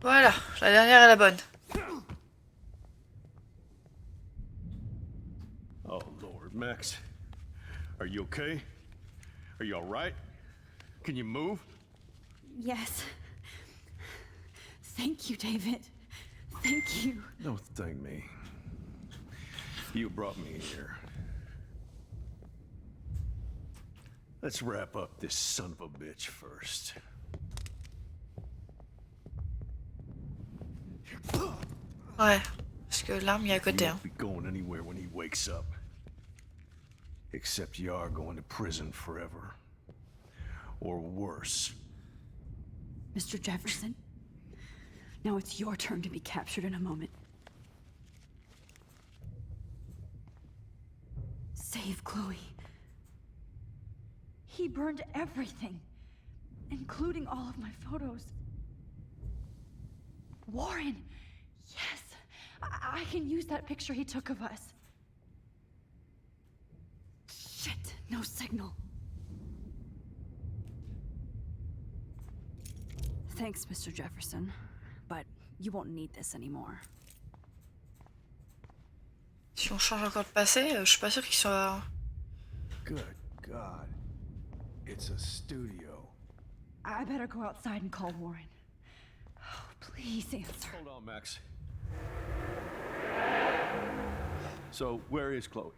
Voilà, la dernière est la bonne. Oh, Lord, Max. Are you okay? Are you all right? Can you move? Yes. Thank you, David. Thank you. Don't thank me. You brought me here. Let's wrap up this son of a bitch first. Ouais, parce que l'arme il est à côté. You Hein. won't be going anywhere when he wakes up. Except you are going to prison forever. Or worse. Mr. Jefferson, now it's your turn to be captured in a moment. Save Chloe. He burned everything, including all of my photos. Warren! Yes! I can use that picture he took of us. Shit, no signal. Thanks, Mr. Jefferson, but you won't need this anymore. Si on change encore de passé, je suis pas sûr qu'il soit... Good God. It's a studio. I better go outside and call Warren. Oh, please answer. Hold on, Max. So, where is Chloe?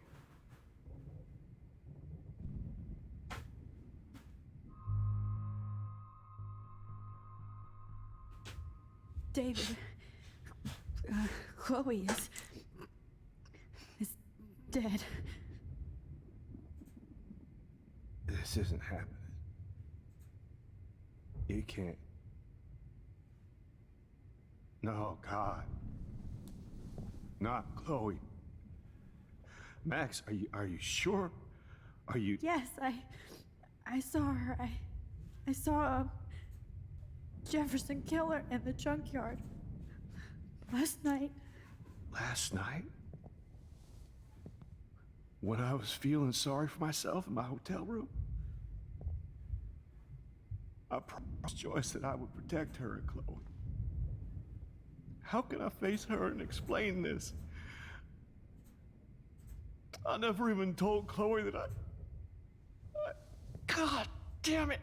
David, Chloe is dead. This isn't happening. You can't. No, God. Not Chloe. Max, are you sure? Are you... Yes, I saw her. I saw a Jefferson killer in the junkyard last night. Last night? When I was feeling sorry for myself in my hotel room? I promised Joyce that I would protect her and Chloe. How can I face her and explain this? I never even told Chloe that I... God damn it!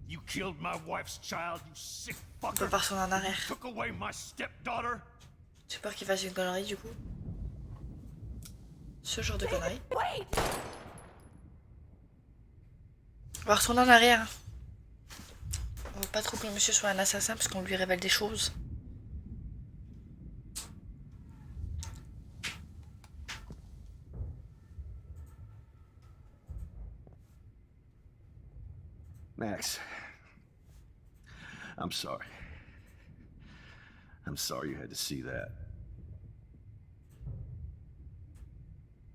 You killed my wife's child, you sick On peut fucker! pas retourner en arrière. Took away my stepdaughter! J'ai peur qu'il fasse une connerie du coup. Ce genre de connerie. Wait! On va retourner en arrière. On veut pas trop que le monsieur soit un assassin parce qu'on lui révèle des choses. Max, I'm sorry. I'm sorry you had to see that.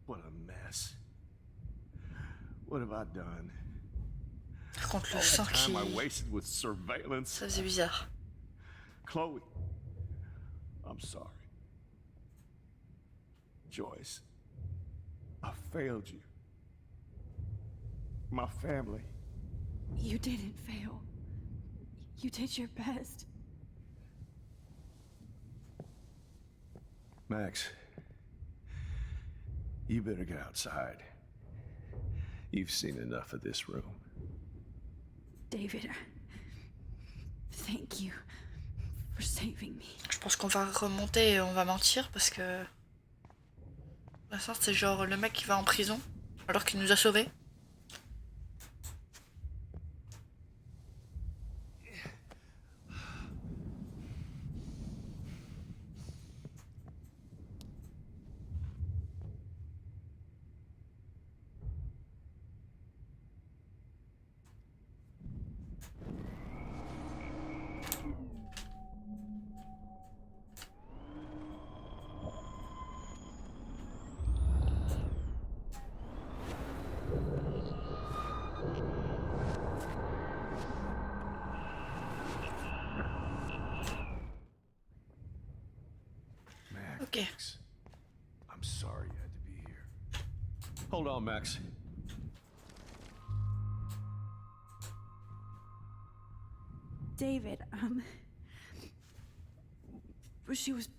What a mess. What have I done? Par contre, All le sang that qui... time I wasted with surveillance. Ça faisait bizarre. Chloe, I'm sorry. Joyce, I failed you. My family. You didn't fail. You did your best. Max, you better get outside. You've seen enough of this room. David, thank you for saving me. Je pense qu'on va remonter et on va mentir parce que... Pour l'instant, c'est genre le mec qui va en prison alors qu'il nous a sauvés. Ok. Max, I'm sorry you had to be here. Hold on, Max. David, she was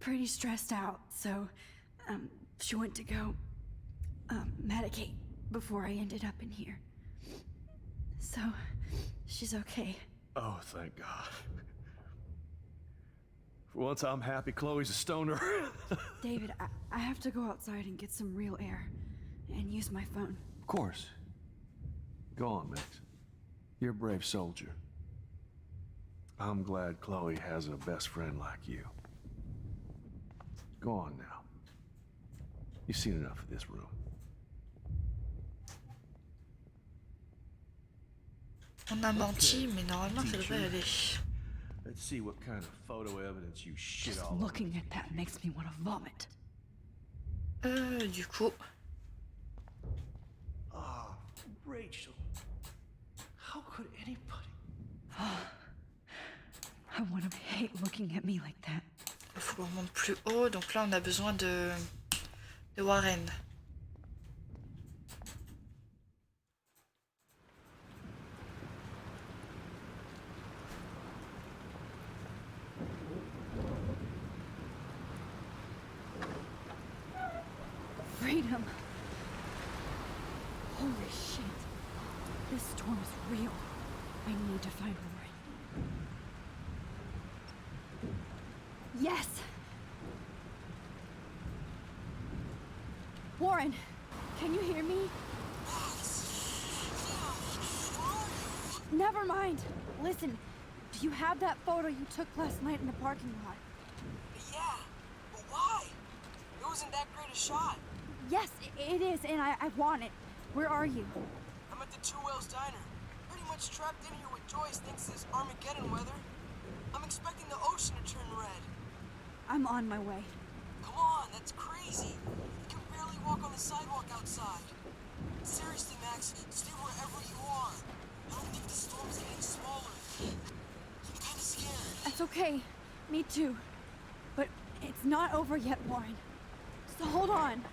pretty stressed out, so, she went to go, medicate before I ended up in here. So, she's okay. Oh, thank God. For once, I'm happy Chloe's a stoner. David, I have to go outside and get some real air and use my phone. Of course. Go on, Max. You're a brave soldier. I'm glad Chloe has a best friend like you. Go on now. You've seen enough of this room. On a menti, mais normalement ça devrait aller. Let's see what kind of photo evidence you shit Just all over. looking at that makes me want to vomit. Du coup. Ah, Rachel. How could anybody? I want to hate looking at me like that. Il faut qu'on remonte plus haut, donc là on a besoin de Warren. Freedom. Holy shit. This storm is real. I need to find Warren. Yes! Warren, can you hear me? Never mind. Listen, do you have that photo you took last night in the parking lot? Yeah, but why? It wasn't that great a shot. Yes, it is, and I want it. Where are you? I'm at the Two Whales Diner. Pretty much trapped in here with Joyce thinks this Armageddon weather. I'm expecting the ocean to turn red. I'm on my way. Come on, that's crazy. You can barely walk on the sidewalk outside. Seriously, Max, stay wherever you are. I don't think the storm's getting smaller. I'm kinda scared. That's okay. Me too. But it's not over yet, Warren. So hold on.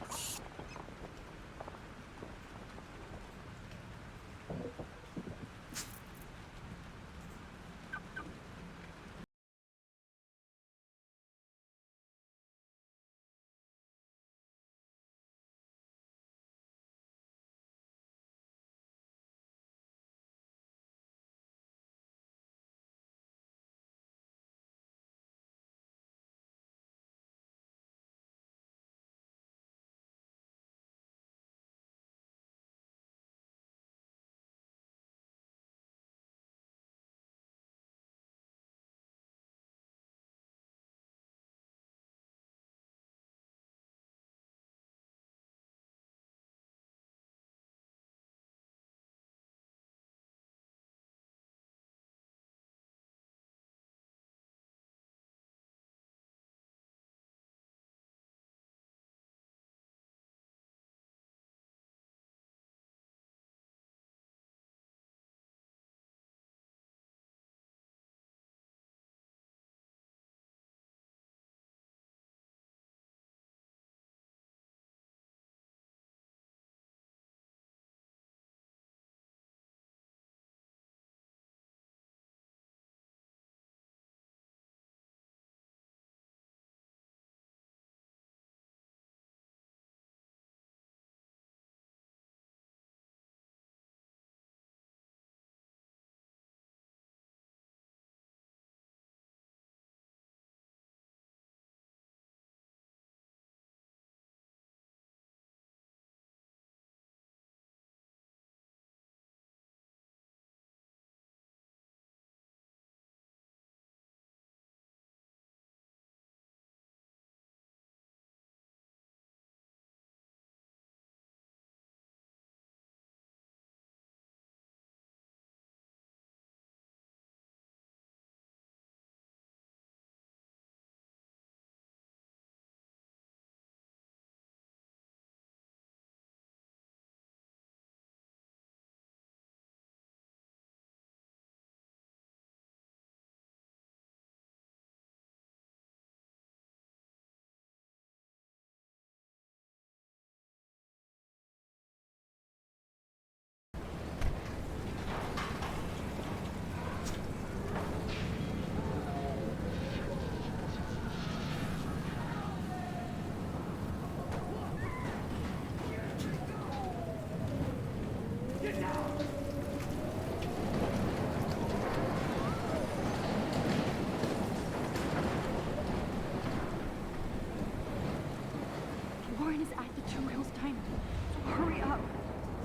Hurry up.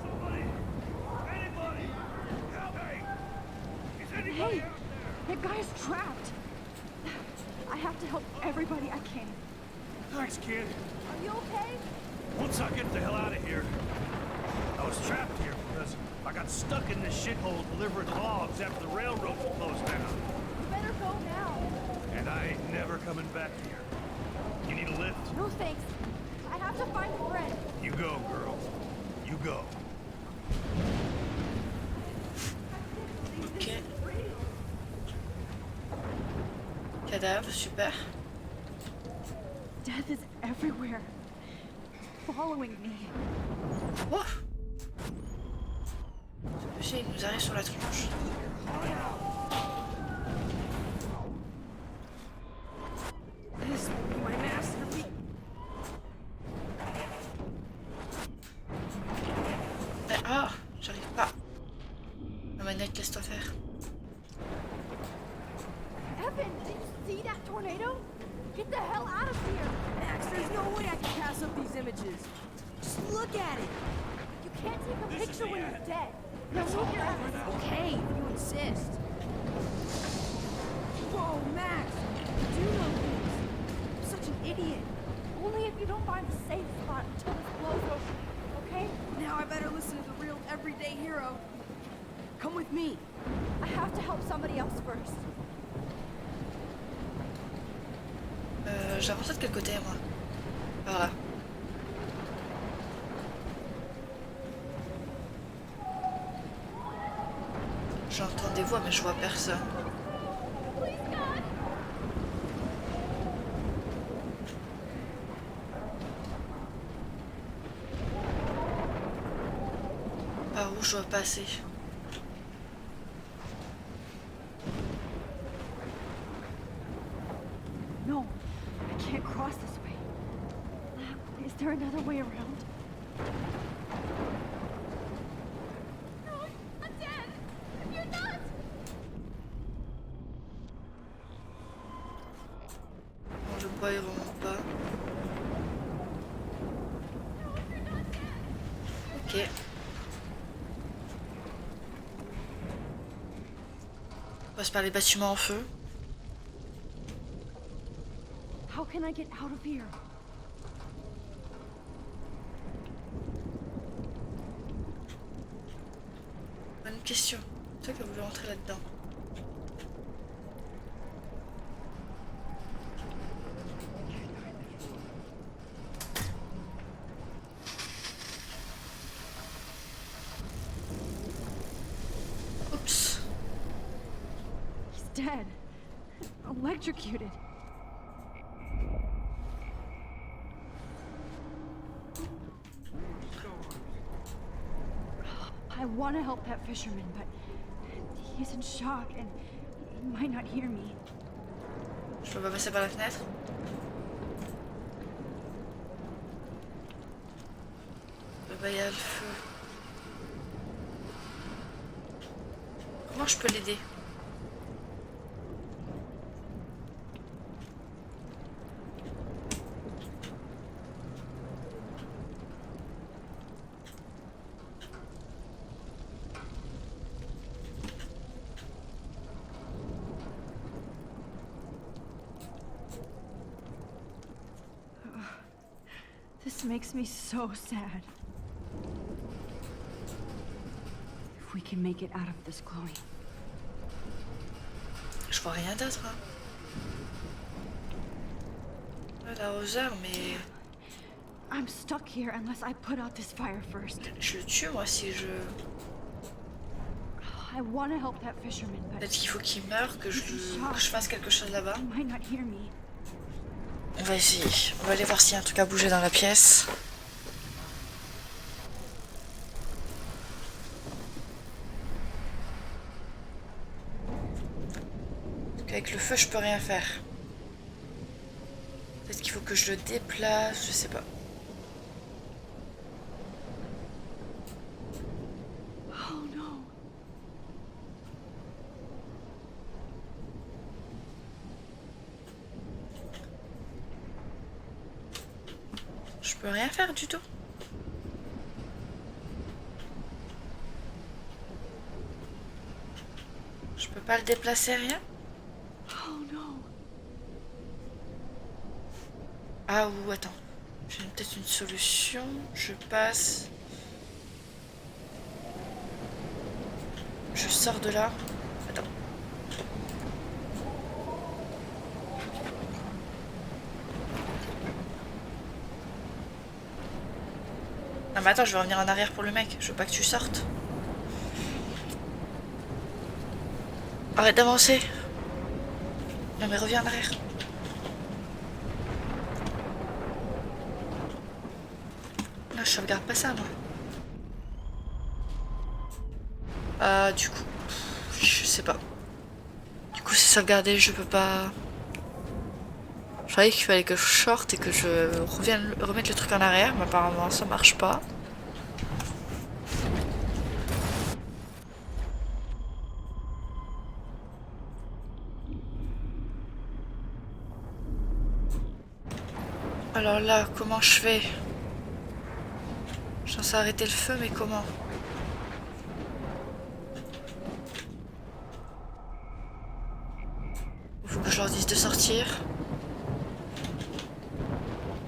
Somebody! Anybody! Help me! Is anybody Hey, out that guy's trapped. I have to help everybody I can. Thanks, kid. Are you okay? Once I get the hell out of here, I was trapped here because I got stuck in this shithole delivering logs after the railroad was closed down. You better go now. And I ain't never coming back here. You need a lift? No thanks. I have to find a friend. You go, girl. You go. Ok. Cadavre, super. Death is everywhere. Following me. Oh! Ce il nous arrive sur la tronche. This will be my masterpiece. Ah! J'arrive pas. La manette, laisse-toi faire. Evan, did you see that tornado? Get the hell out of here! Max, there's no way I can pass up these images. Just look at it. You can't take a picture when you're dead. Now move your ass. Okay, if you insist. Whoa, Max! You do know things. I'm such an idiot. Only if you don't find a safe spot until this blows over, okay? Now I better listen to the real everyday hero. Come with me. I have to help somebody else first. J'avance de quel côté, moi? Par là. J'entends des voix, mais je vois personne. Par où je dois passer? No, I can't cross this way. Is there another way around? No, I'm dead. You're not. Bon, le bois il remonte pas. Ok. On passe par les bâtiments en feu. How can I get out of here? Bonne question. C'est toi qui as voulu rentrer là-dedans. Oups. He's dead. Electrocuted. I want to help that fisherman, but he's in shock and he might not hear me. Je peux pas passer par la fenêtre. Bah, il y a le feu. Comment je peux l'aider? This makes me so sad. If we can make it out of this glowing. Je vois rien d'autre. Hein. L'arroseur, mais... I'm stuck here unless I put out this fire first. Je le tue, moi, si je... I want to help that fisherman, but Peut-être qu'il faut qu'il meure, que je fasse quelque chose là-bas. he might not hear me. On va essayer. On va aller voir s'il y a un truc à bouger dans la pièce. Avec le feu, je peux rien faire. Peut-être qu'il faut que je le déplace, je sais pas. Oh no. Je peux rien faire du tout. pas le déplacer, rien? Oh no. Ah ou attends. J'ai peut-être une solution. Je passe. Je sors de là. Attends. Non mais attends, je vais revenir en arrière pour le mec. Je veux pas que tu sortes. Arrête d'avancer. Non mais reviens en arrière. Non, je sauvegarde pas ça moi. Du coup, je sais pas. Du coup, c'est sauvegardé, je peux pas. Je savais qu'il fallait que je sorte et que je revienne remettre le truc en arrière, mais apparemment ça marche pas. Alors là, comment je fais? Je suis censée arrêter le feu, mais comment? Faut que je leur dise de sortir.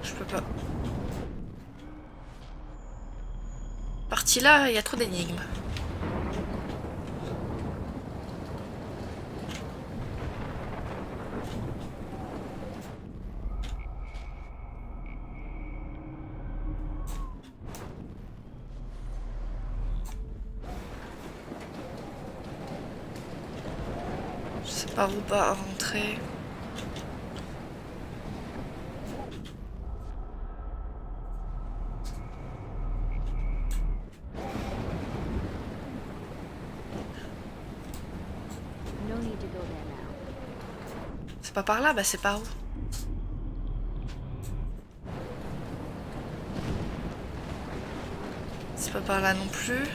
Je peux pas. Partie là, il y a trop d'énigmes. Je sais pas où pas rentrer. No need to go there now. C'est pas par là, bah c'est par où? C'est pas par là non plus.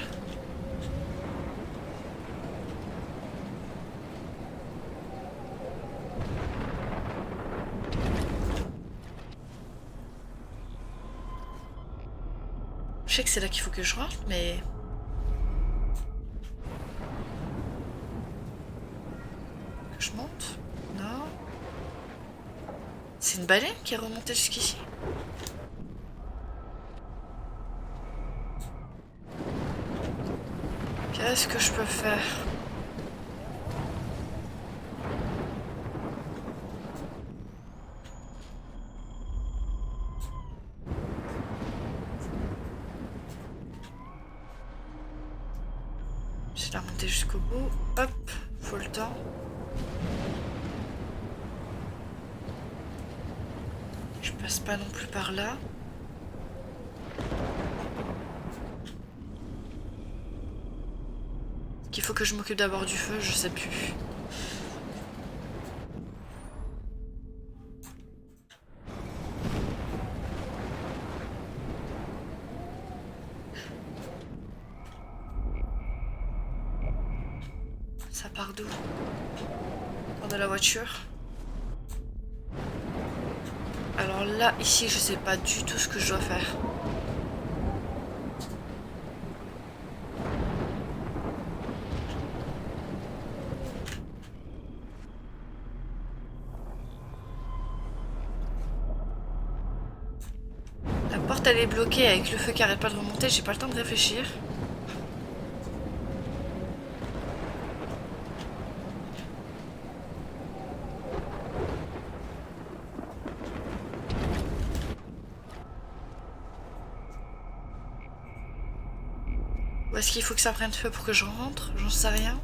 Je sais que c'est là qu'il faut que je rentre, mais... Que je monte? Non. C'est une baleine qui est remontée jusqu'ici? Qu'est-ce que je peux faire? Je vais la remonter jusqu'au bout. Hop, faut le temps. Je passe pas non plus par là. Qu'il faut que je m'occupe d'abord du feu, je sais plus. Ça part d'où? Part de la voiture. Alors là, ici, je sais pas du tout ce que je dois faire. La porte, elle est bloquée avec le feu qui arrête pas de remonter. J'ai pas le temps de réfléchir. Où est-ce qu'il faut que ça prenne feu pour que je rentre? J'en sais rien.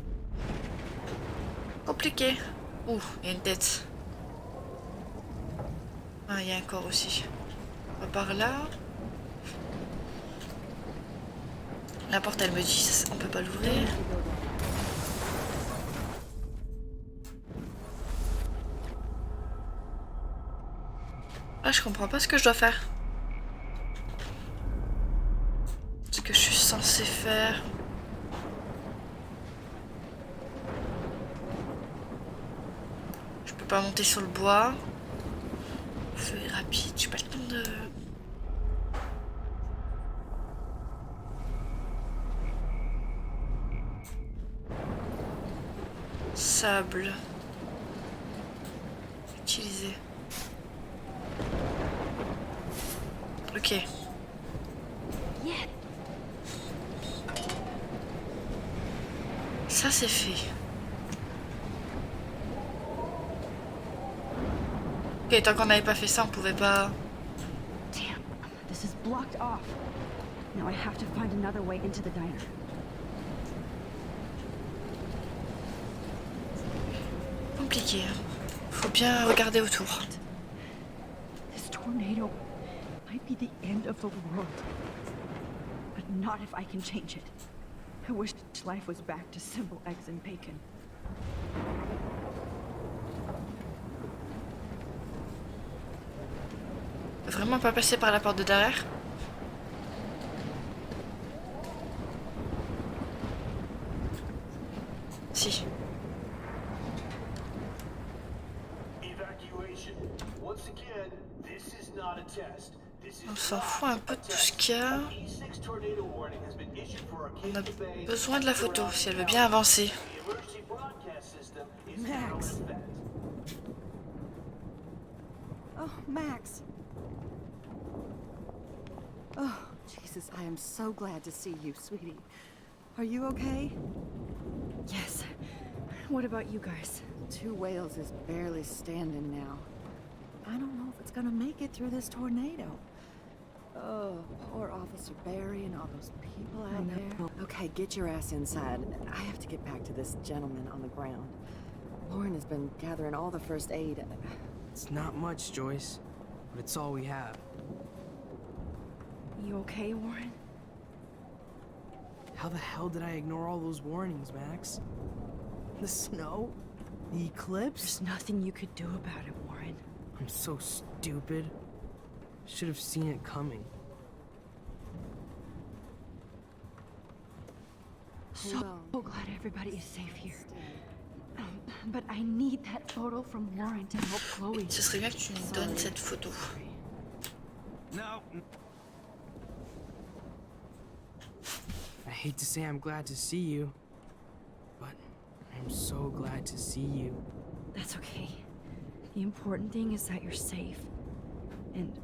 Compliqué. Ouh, il y a une tête. Ah, il y a un corps aussi. On va par là. La porte, elle me dit, on peut pas l'ouvrir. Ah, je comprends pas ce que je dois faire. Ce que je suis censée faire. Je peux pas monter sur le bois. Le feu est rapide, j'ai pas le temps de... sable. Utiliser. Ok. Ça c'est fait. Ok, tant qu'on n'avait pas fait ça, on pouvait pas... Damn, this is blocked off. Now I have to find another way into the diner. Compliqué. Faut bien regarder autour. This tornado might be the end of the world. But not if I can change it. I wish life was back to simple eggs and bacon. Vraiment pas passer par la porte de derrière? Si. On s'en fout un peu de tout ce qu'il y a. On a besoin de la photo si elle veut bien avancer. Max. Oh, Max. Oh, Jesus, I am so glad to see you, sweetie. Are you okay? Yes. What about you guys? Two Whales is barely standing now. I don't know if it's gonna make it through this tornado. Oh, poor Officer Barry and all those people out there. Okay, get your ass inside. I have to get back to this gentleman on the ground. Lauren has been gathering all the first aid. It's not much, Joyce, but it's all we have. You okay, Warren? How the hell did I ignore all those warnings, Max? The snow? The eclipse? There's nothing you could do about it, Warren. I'm so stupid. Should have seen it coming. So glad everybody is safe here. But I need that photo from Warren to help Chloe. Ce serait bien que tu nous donnes cette photo. No. I hate to say I'm glad to see you, but I'm so glad to see you. That's okay. The important thing is that you're safe. And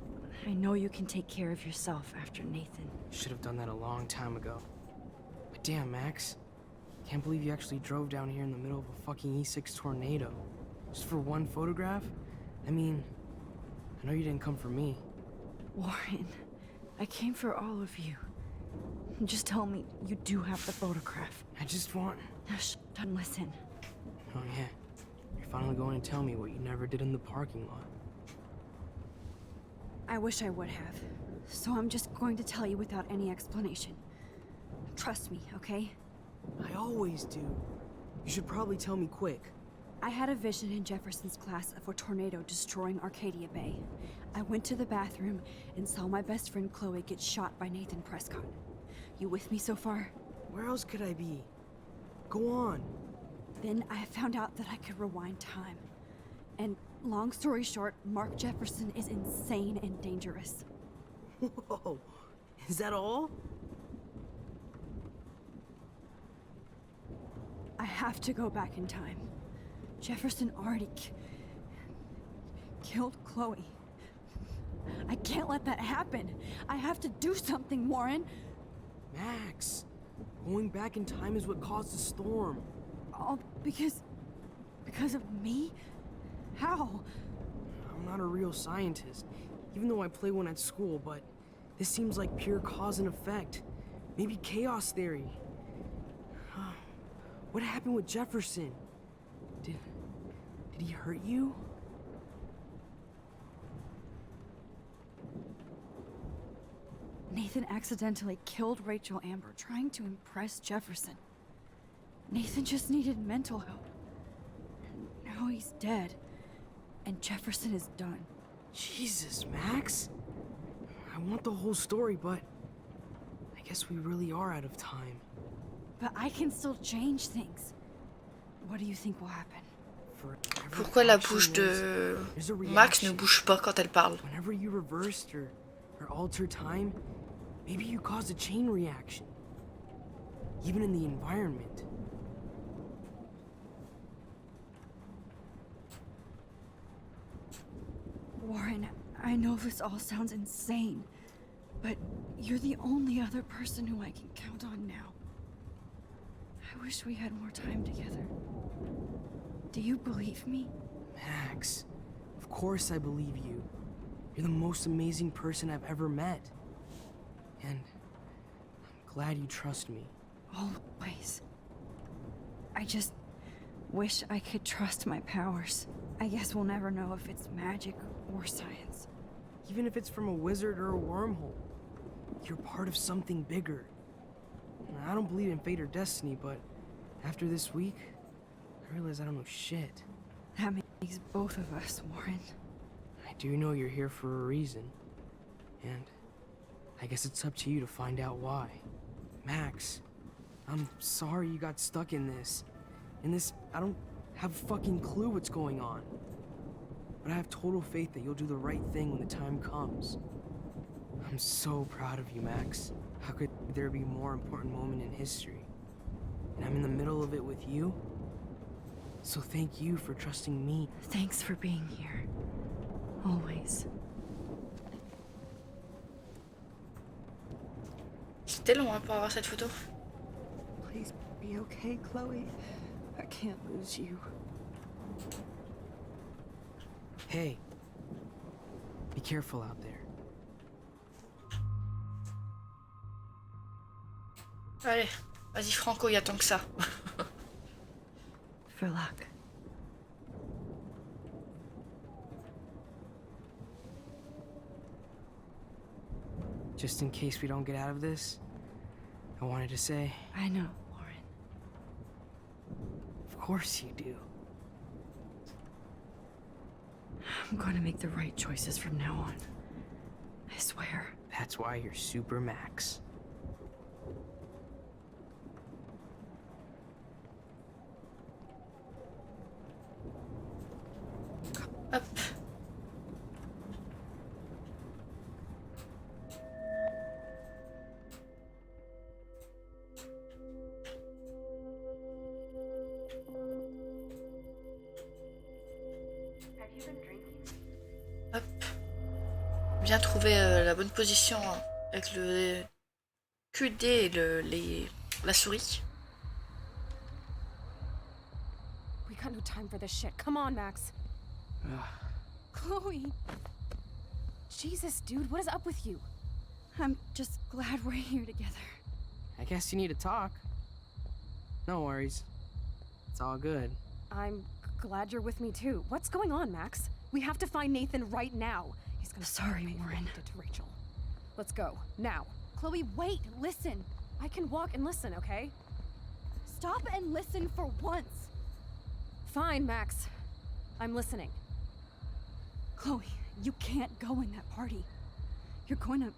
I know you can take care of yourself after Nathan. Should have done that a long time ago. But damn, Max. Can't believe you actually drove down here in the middle of a fucking E6 tornado. Just for one photograph? I mean, I know you didn't come for me. Warren, I came for all of you. Just tell me you do have the photograph. I just want... Now shut up and listen. Oh yeah. You're finally going to tell me what you never did in the parking lot. I wish I would have. So I'm just going to tell you without any explanation. Trust me, okay? I always do. You should probably tell me quick. I had a vision in Jefferson's class of a tornado destroying Arcadia Bay. I went to the bathroom and saw my best friend Chloe get shot by Nathan Prescott. You with me so far? Where else could I be? Go on. Then I found out that I could rewind time. And long story short, Mark Jefferson is insane and dangerous. Whoa. Is that all? I have to go back in time. Jefferson already killed Chloe. I can't let that happen. I have to do something, Warren. Max, going back in time is what caused the storm. All because of me? How? I'm not a real scientist, even though I play one at school, but this seems like pure cause and effect. Maybe chaos theory. What happened with Jefferson? Did he hurt you? Nathan accidentally killed Rachel Amber trying to impress Jefferson. Nathan just needed mental help. Now he's dead, and Jefferson is done. Jesus, Max. I want the whole story, but I guess we really are out of time. But I can still change things. What do you think will happen? Pourquoi la bouche de Max ne bouge pas quand elle parle? Whenever you reversed or altered time, maybe you caused a chain reaction. Even in the environment. Warren, I know this all sounds insane, but you're the only other person who I can count on now. I wish we had more time together. Do you believe me? Max, of course I believe you. You're the most amazing person I've ever met. And I'm glad you trust me. Always. I just wish I could trust my powers. I guess we'll never know if it's magic or science. Even if it's from a wizard or a wormhole, you're part of something bigger. I don't believe in fate or destiny, but after this week, I realize I don't know shit. That makes both of us, Warren. I do know you're here for a reason. And I guess it's up to you to find out why. Max, I'm sorry you got stuck in this. I don't have a fucking clue what's going on. But I have total faith that you'll do the right thing when the time comes. I'm so proud of you, Max. How could there be a more important moment in history? And I'm in the middle of it with you. So thank you for trusting me. Thanks for being here. Always. C'était long pour avoir cette photo. Please be okay, Chloe. I can't lose you. Hey, be careful out there. Allez, vas-y Franco, il y a tant que ça. For luck. Just in case we don't get out of this, I wanted to say... I know, Warren. Of course you do. I'm going to make the right choices from now on. I swear. That's why you're Super Max. Hop. Hop. Bien trouver la bonne position avec le QD et la souris. We got no time for this shit. Come on, Max. Chloe. Jesus, dude, what is up with you? I'm just glad we're here together. I guess you need to talk. No worries. It's all good. I'm glad you're with me too. What's going on, Max? We have to find Nathan right now. He's gonna Sorry, Warren. To Rachel. Let's go now. Chloe, wait, listen. I can walk and listen, okay? Stop and listen for once. Fine, Max. I'm listening. Chloe, you can't go in that party. You're gonna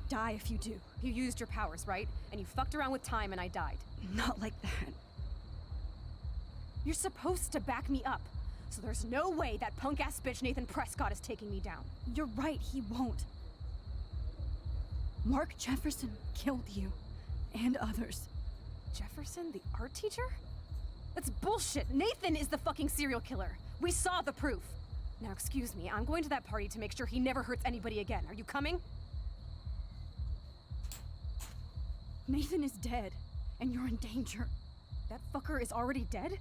die if you do. You used your powers, right? And you fucked around with time and I died. Not like that. You're supposed to back me up. So there's no way that punk-ass bitch Nathan Prescott is taking me down. You're right, he won't. Mark Jefferson killed you. And others. Jefferson, the art teacher? That's bullshit. Nathan is the fucking serial killer. We saw the proof. Now, excuse me, I'm going to that party to make sure he never hurts anybody again. Are you coming? Nathan is dead, and you're in danger. That fucker is already dead?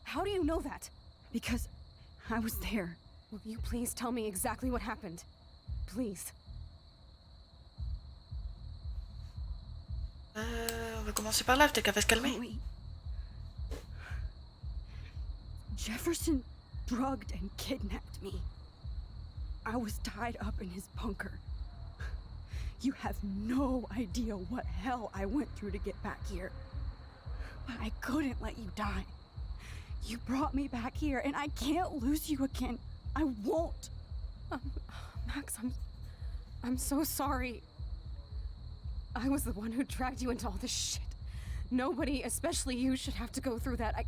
How do you know that? Because I was there. Will you please tell me exactly what happened? Please. On va commencer par là, peut-être qu'elle va se calmer. Chloe. Jefferson drugged and kidnapped me. I was tied up in his bunker. You have no idea what hell I went through to get back here. But I couldn't let you die. You brought me back here, and I can't lose you again. I won't. Max, I'm so sorry. I was the one who dragged you into all this shit. Nobody, especially you, should have to go through that.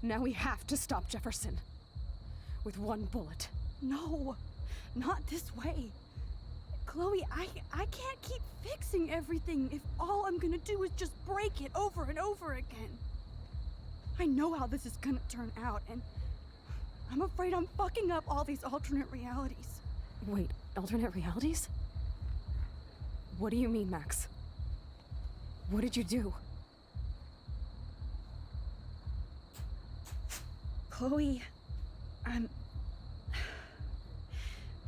Now we have to stop Jefferson. With one bullet. No, not this way. Chloe, I can't keep fixing everything if all I'm gonna do is just break it over and over again. I know how this is gonna turn out, and I'm afraid I'm fucking up all these alternate realities. Wait, alternate realities? What do you mean, Max? What did you do? Chloe, I'm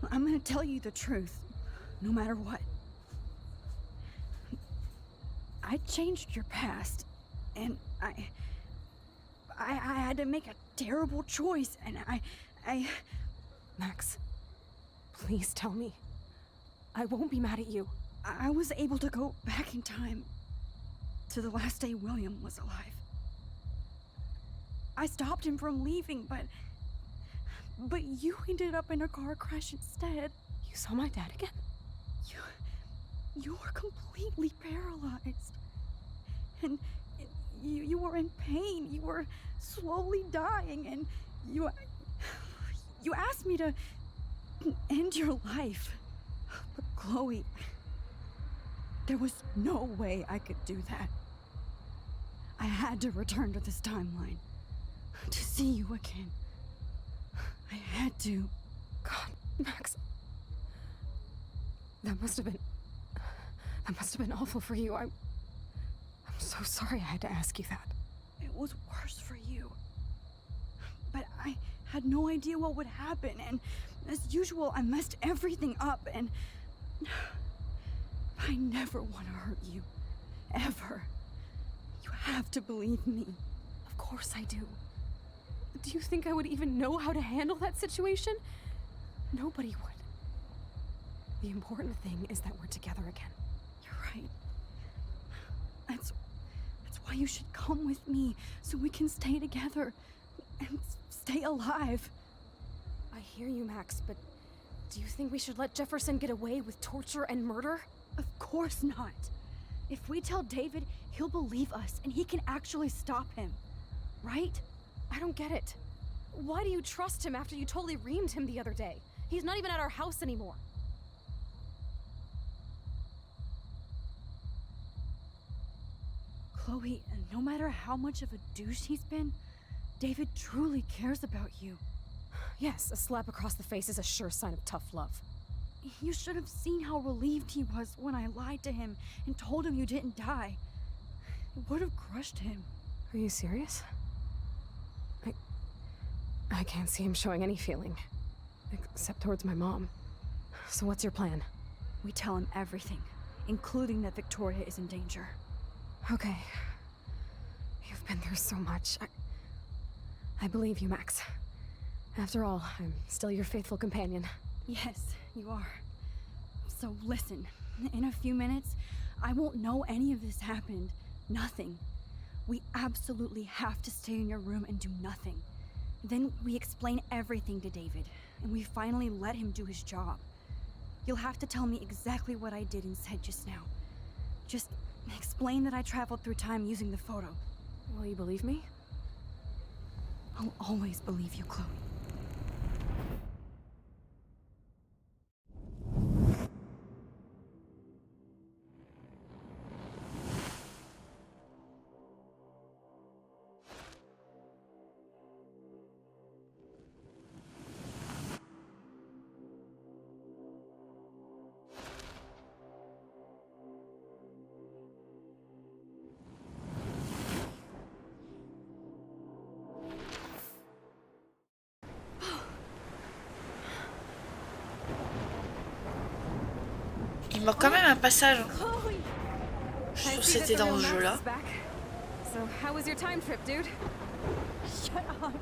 gonna tell you the truth, no matter what. I changed your past, and I had to make a terrible choice, and I... Max, please tell me. I won't be mad at you. I was able to go back in time to the last day William was alive. I stopped him from leaving, but you ended up in a car crash instead. You saw my dad again? You were completely paralyzed. And you were in pain. You were slowly dying, and you asked me to end your life. But Chloe, there was no way I could do that. I had to return to this timeline to see you again. I had to. God, Max. That must have been awful for you. I'm so sorry I had to ask you that. It was worse for you. But I had no idea what would happen, and as usual, I messed everything up, and I never want to hurt you. Ever. You have to believe me. Of course I do. Do you think I would even know how to handle that situation? Nobody would. The important thing is that we're together again. You're right. That's why you should come with me, so we can stay together and stay alive. I hear you, Max, but do you think we should let Jefferson get away with torture and murder? Of course not. If we tell David, he'll believe us, and he can actually stop him. Right? I don't get it. Why do you trust him after you totally reamed him the other day? He's not even at our house anymore. Chloe, no matter how much of a douche he's been, David truly cares about you. Yes, a slap across the face is a sure sign of tough love. You should have seen how relieved he was when I lied to him and told him you didn't die. It would have crushed him. Are you serious? I can't see him showing any feeling. Except towards my mom. So what's your plan? We tell him everything, including that Victoria is in danger. Okay. You've been through so much. I believe you, Max. After all, I'm still your faithful companion. Yes, you are. So listen, in a few minutes, I won't know any of this happened. Nothing. We absolutely have to stay in your room and do nothing. Then we explain everything to David, and we finally let him do his job. You'll have to tell me exactly what I did and said just now. Just explain that I traveled through time using the photo. Will you believe me? I'll always believe you, Chloe. Il manque quand même un passage. Je suis sûre que c'était dans le jeu là. So, how was your time trip, dude? Shut up.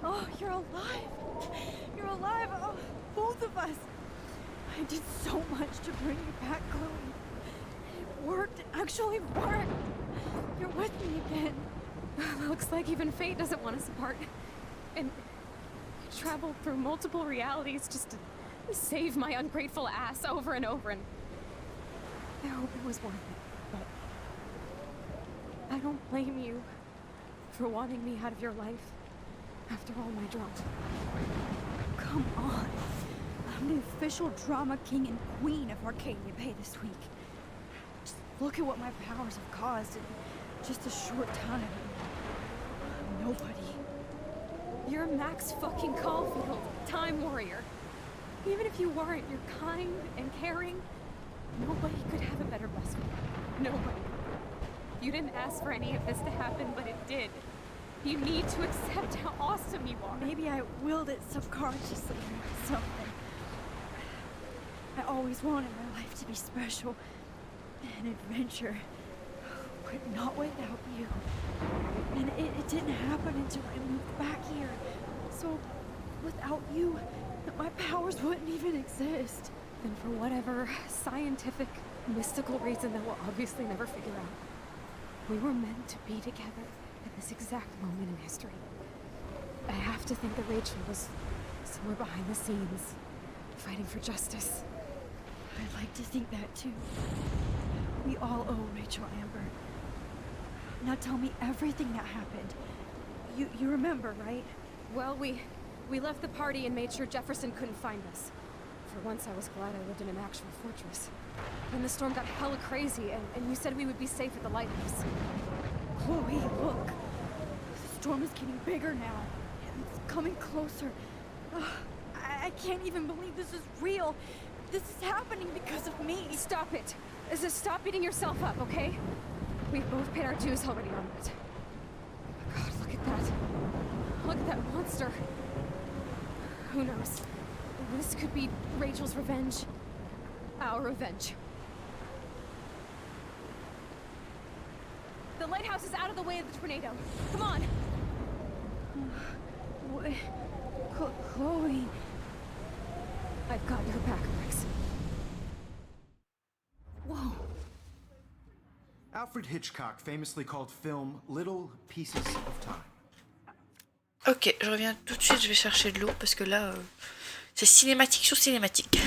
Oh, you're alive. You're alive. Oh, both of us. I did so much to bring you back, Chloe. It worked. It actually worked. You're with me again. Looks like even fate doesn't want us apart. And I traveled through multiple realities just to save my ungrateful ass over and over, and I hope it was worth it, but I don't blame you for wanting me out of your life after all my drama. Come on. I'm the official drama king and queen of Arcadia Bay this week. Just look at what my powers have caused in just a short time. Nobody You're Max fucking Caulfield, Time Warrior. Even if you weren't, you're kind and caring. Nobody could have a better best friend. Nobody. You didn't ask for any of this to happen, but it did. You need to accept how awesome you are. Maybe I willed it subconsciously or something. I always wanted my life to be special. An adventure. But not without you. And it didn't happen until I moved back here. So, without you, my powers wouldn't even exist. And for whatever scientific, mystical reason that we'll obviously never figure out, we were meant to be together at this exact moment in history. I have to think that Rachel was somewhere behind the scenes, fighting for justice. I'd like to think that too. We all owe Rachel Amber. Now tell me everything that happened. You remember, right? Well, we left the party and made sure Jefferson couldn't find us. For once, I was glad I lived in an actual fortress. Then the storm got hella crazy, and you said we would be safe at the lighthouse. Chloe, look. The storm is getting bigger now. It's coming closer. I can't even believe this is real. This is happening because of me. Stop it. Stop beating yourself up, okay? We've both paid our dues already on it. Oh my God, look at that. Look at that monster. Who knows? This could be Rachel's revenge. Our revenge. The lighthouse is out of the way of the tornado. Come on! Chloe... I've got your back, Max. Whoa. Alfred Hitchcock famously called film little pieces of time. Ok, je reviens tout de suite, je vais chercher de l'eau parce que là, c'est cinématique sur cinématique.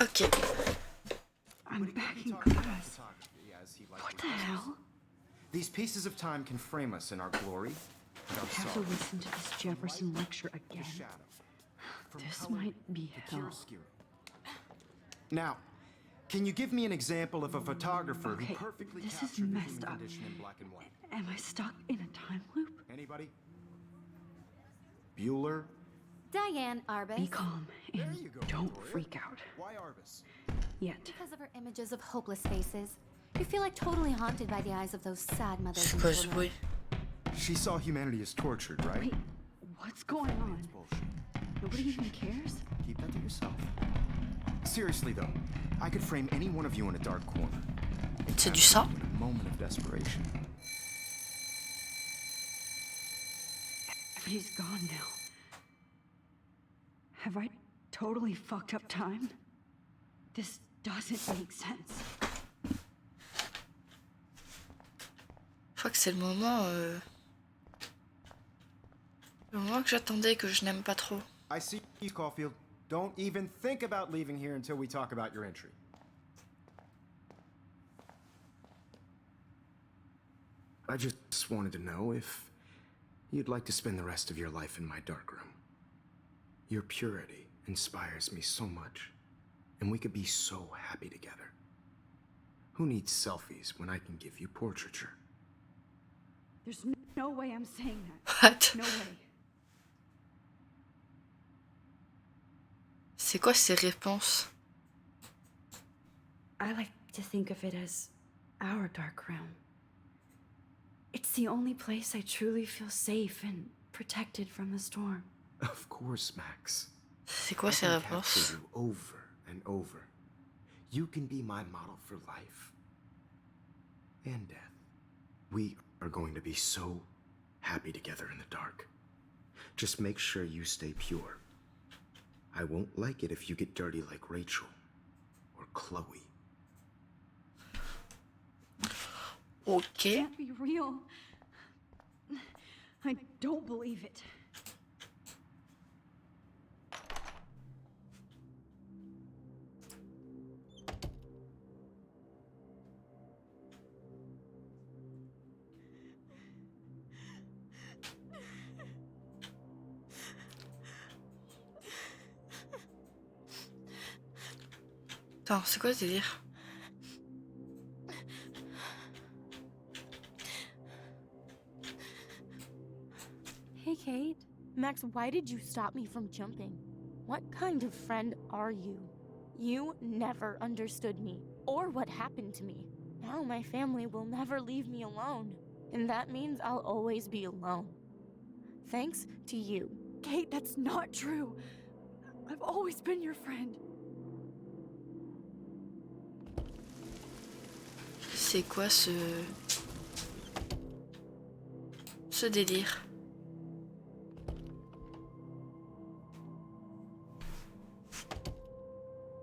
Ok. I'm back in class. What the hell? These pieces of time can frame us in our glory. I have to listen to this Jefferson lecture again. This might be hell. Now, can you give me an example of a photographer who Okay, perfectly this is captured the messed human up. condition in black and white? Am I stuck in a time loop? Anybody? Bueller? Diane Arbus. Be calm and don't freak out. Why Arbus? Yet. Because of her images of hopeless faces, you feel like totally haunted by the eyes of those sad mothers. C'est quoi ce bruit? She saw humanity as tortured, right? Wait, what's going on? Nobody even cares? Keep that to yourself. Seriously though, I could frame any one of you in a dark corner. C'est du sang? In a moment of desperation. Everybody's gone now. Have I totally fucked up time? This doesn't make sense. Je crois que c'est le moment que j'attendais, que je n'aime pas trop. I see you, Caulfield. Don't even think about leaving here until we talk about your entry. I just wanted to know if you'd like to spend the rest of your life in my darkroom. Your purity inspires me so much, and we could be so happy together. Who needs selfies when I can give you portraiture? There's no way I'm saying that. What? No way. C'est quoi ces réponses? I like to think of it as our dark room. It's the only place I truly feel safe and protected from the storm. Of course, Max. C'est quoi ces I can capture réponses? you over and over. You can be my model for life and death. We are going to be so happy together in the dark. Just make sure you stay pure. I won't like it if you get dirty like Rachel or Chloe. Ok. It can't be real. I don't believe it. Attends, c'est quoi ce délire? Hey, Kate. Max, why did you stop me from jumping? What kind of friend are you? You never understood me, or what happened to me. Now my family will never leave me alone, and that means I'll always be alone. Thanks to you. Kate, that's not true. I've always been your friend. C'est quoi ce délire?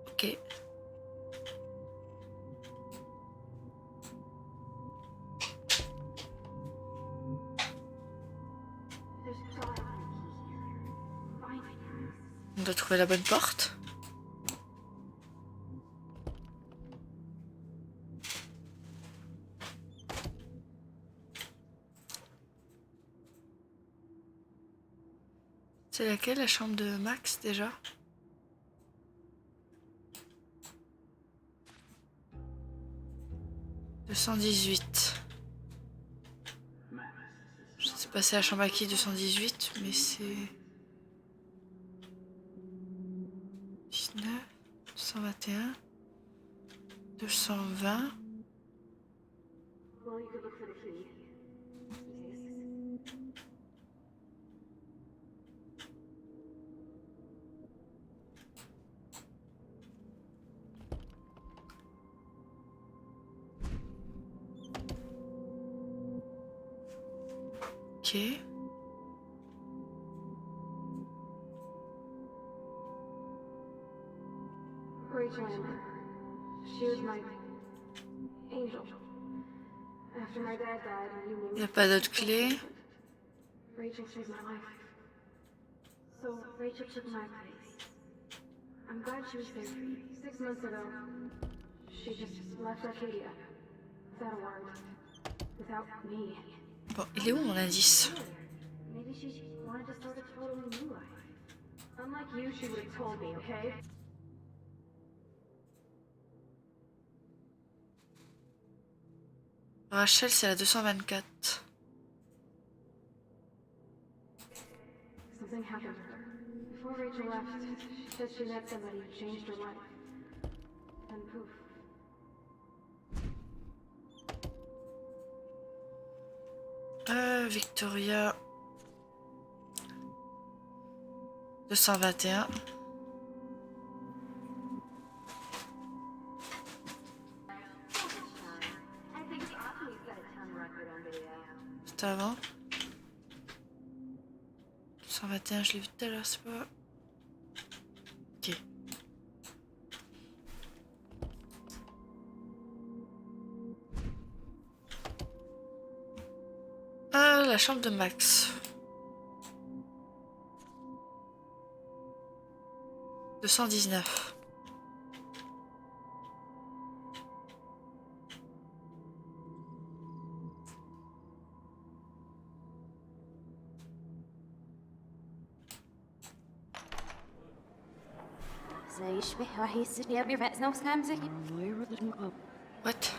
Ok. On doit trouver la bonne porte. C'est laquelle, la chambre de Max, déjà? « 218. Je sais pas c'est la chambre à qui 218, mais c'est... 19, 221, 220... Ok. Rachel, she was my angel. After my dad died, you knew. Il n'y a pas d'autre clé. Rachel saved my life. So Rachel took my place. I'm glad she was there for you. 6 months ago, she just left Arcadia. Without a word. Without me. Bon, il est où mon indice? Maybe she wanted to start a totally new life. Unlike you, she would have told me, okay? Rachel, c'est la 224. Something happened to her. Before Rachel left, she said she met somebody who changed her life. And poof. Victoria 221. C'était avant. 221, je l'ai vu tout à l'heure, c'est pas... Ok. La chambre de Max. 219. What?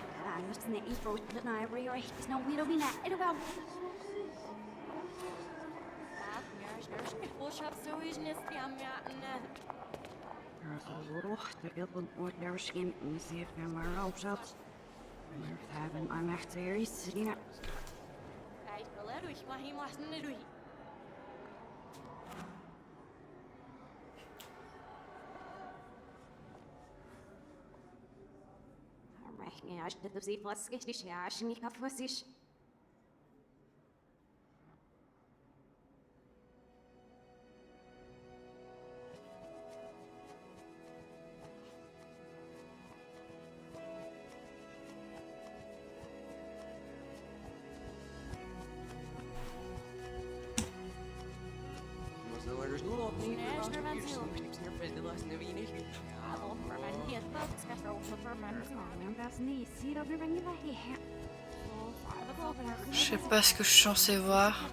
Je sais pas ce que je suis censée voir.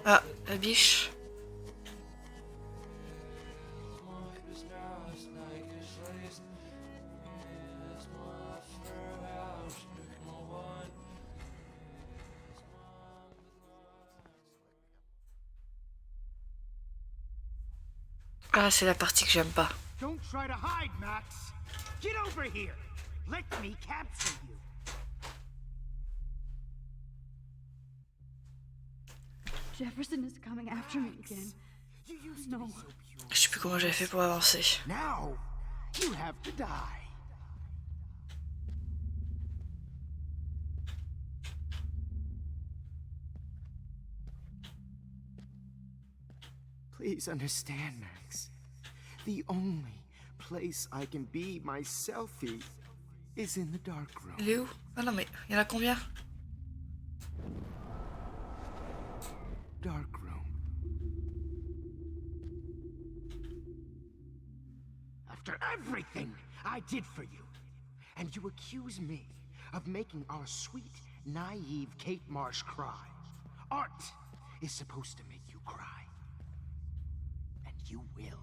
Ah, la biche. Ah, c'est la partie que j'aime pas. Don't try to hide, Max. Get over here. Let me capture you. Jefferson is coming after me again. No. Je sais plus comment j'avais fait pour avancer. Now, you have to die. Please understand, Max. The only place I can be myself is in the dark room. Il est où? Ah non mais, il y en a combien? Dark room. After everything I did for you, and you accuse me of making our sweet, naive Kate Marsh cry. Art is supposed to make you cry. And you will.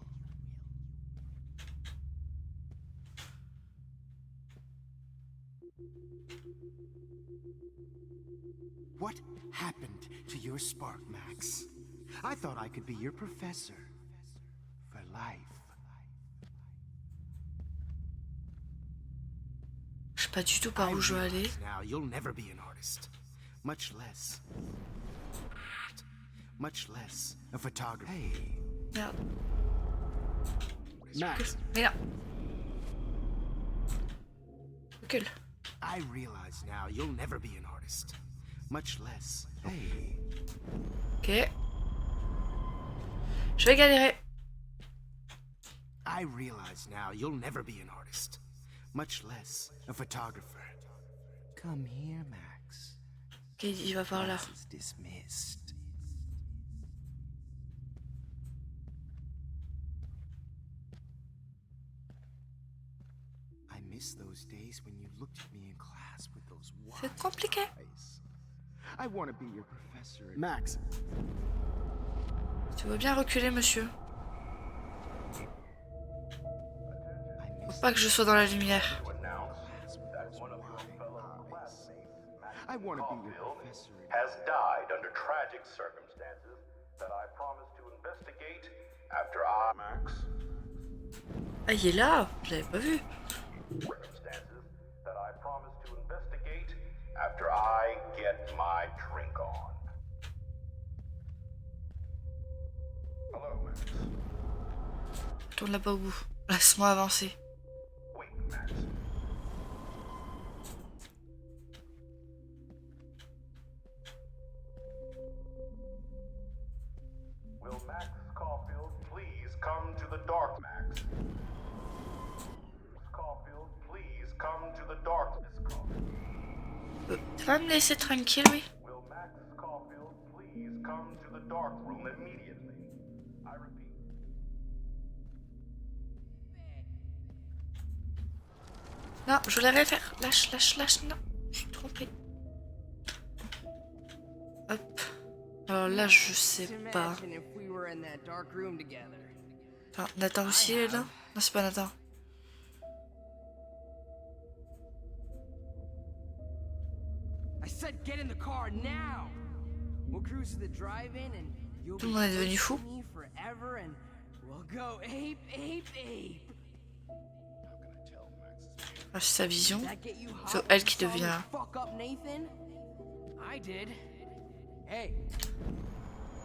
What happened to your spark, Max? I thought I could be your professor for life. Je sais pas du tout par où je dois aller. Now you'll never be an artist, much less a photographer. Hey, Merde. Max. Merde. Recule. I realize now you'll never be an artist, much less. Hey. Ok. Je vais galérer. I realize now you'll never be an artist, much less a photographer. Come here, Max. Ok, il va par là. Class is dismissed. I miss those days when you looked at me in class with those wide C'est compliqué. eyes. I want to be your professor. Max. Tu veux bien reculer, monsieur? Faut pas que je sois dans la lumière. I want to be your professor. Has died under tragic circumstances that I promise to investigate after I... Max? Ah, il est là, je l'avais pas vu. Circumstances that I promise to investigate after I get my drink on. Hello, Max. Tourne là-bas au bout. Laisse-moi avancer. Wait, Max. Will Max Caulfield please come to the dark, Max? Caulfield, please come to the darkness, Caulfield. Tu vas me laisser tranquille, oui? Will Max Caulfield please come to the dark room immediately? I repeat. Non, je voulais rien faire. Lâche, lâche, lâche. Non, je suis trompée. Hop. Alors là, je sais pas. Attends, Nathan aussi est là? Non, c'est pas Nathan. Tout le monde est devenu fou. Ah, c'est sa vision. C'est elle qui devient.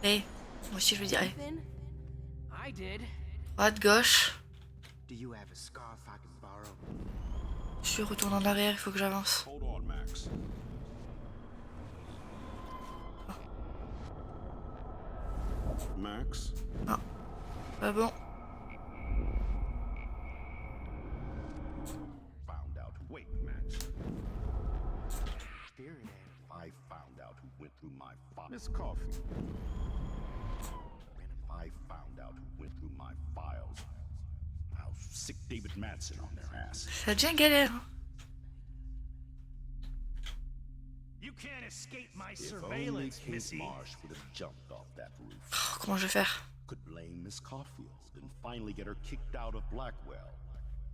Hey, moi aussi je veux dire. Hey. Droite, gauche. Je suis retourné en arrière, il faut que j'avance. Max? Non, pas bon. Found out. Wait, Max. I found out who went through my files. Miss Caulfield. I found out who went through my files. I'll sick David Madsen on their ass. Ça devient galère. You can't escape my surveillance, Missy. Marsh would have jumped off that roof. Oh, comment je vais faire? Could blame Miss Caulfield and finally get her kicked out of Blackwell.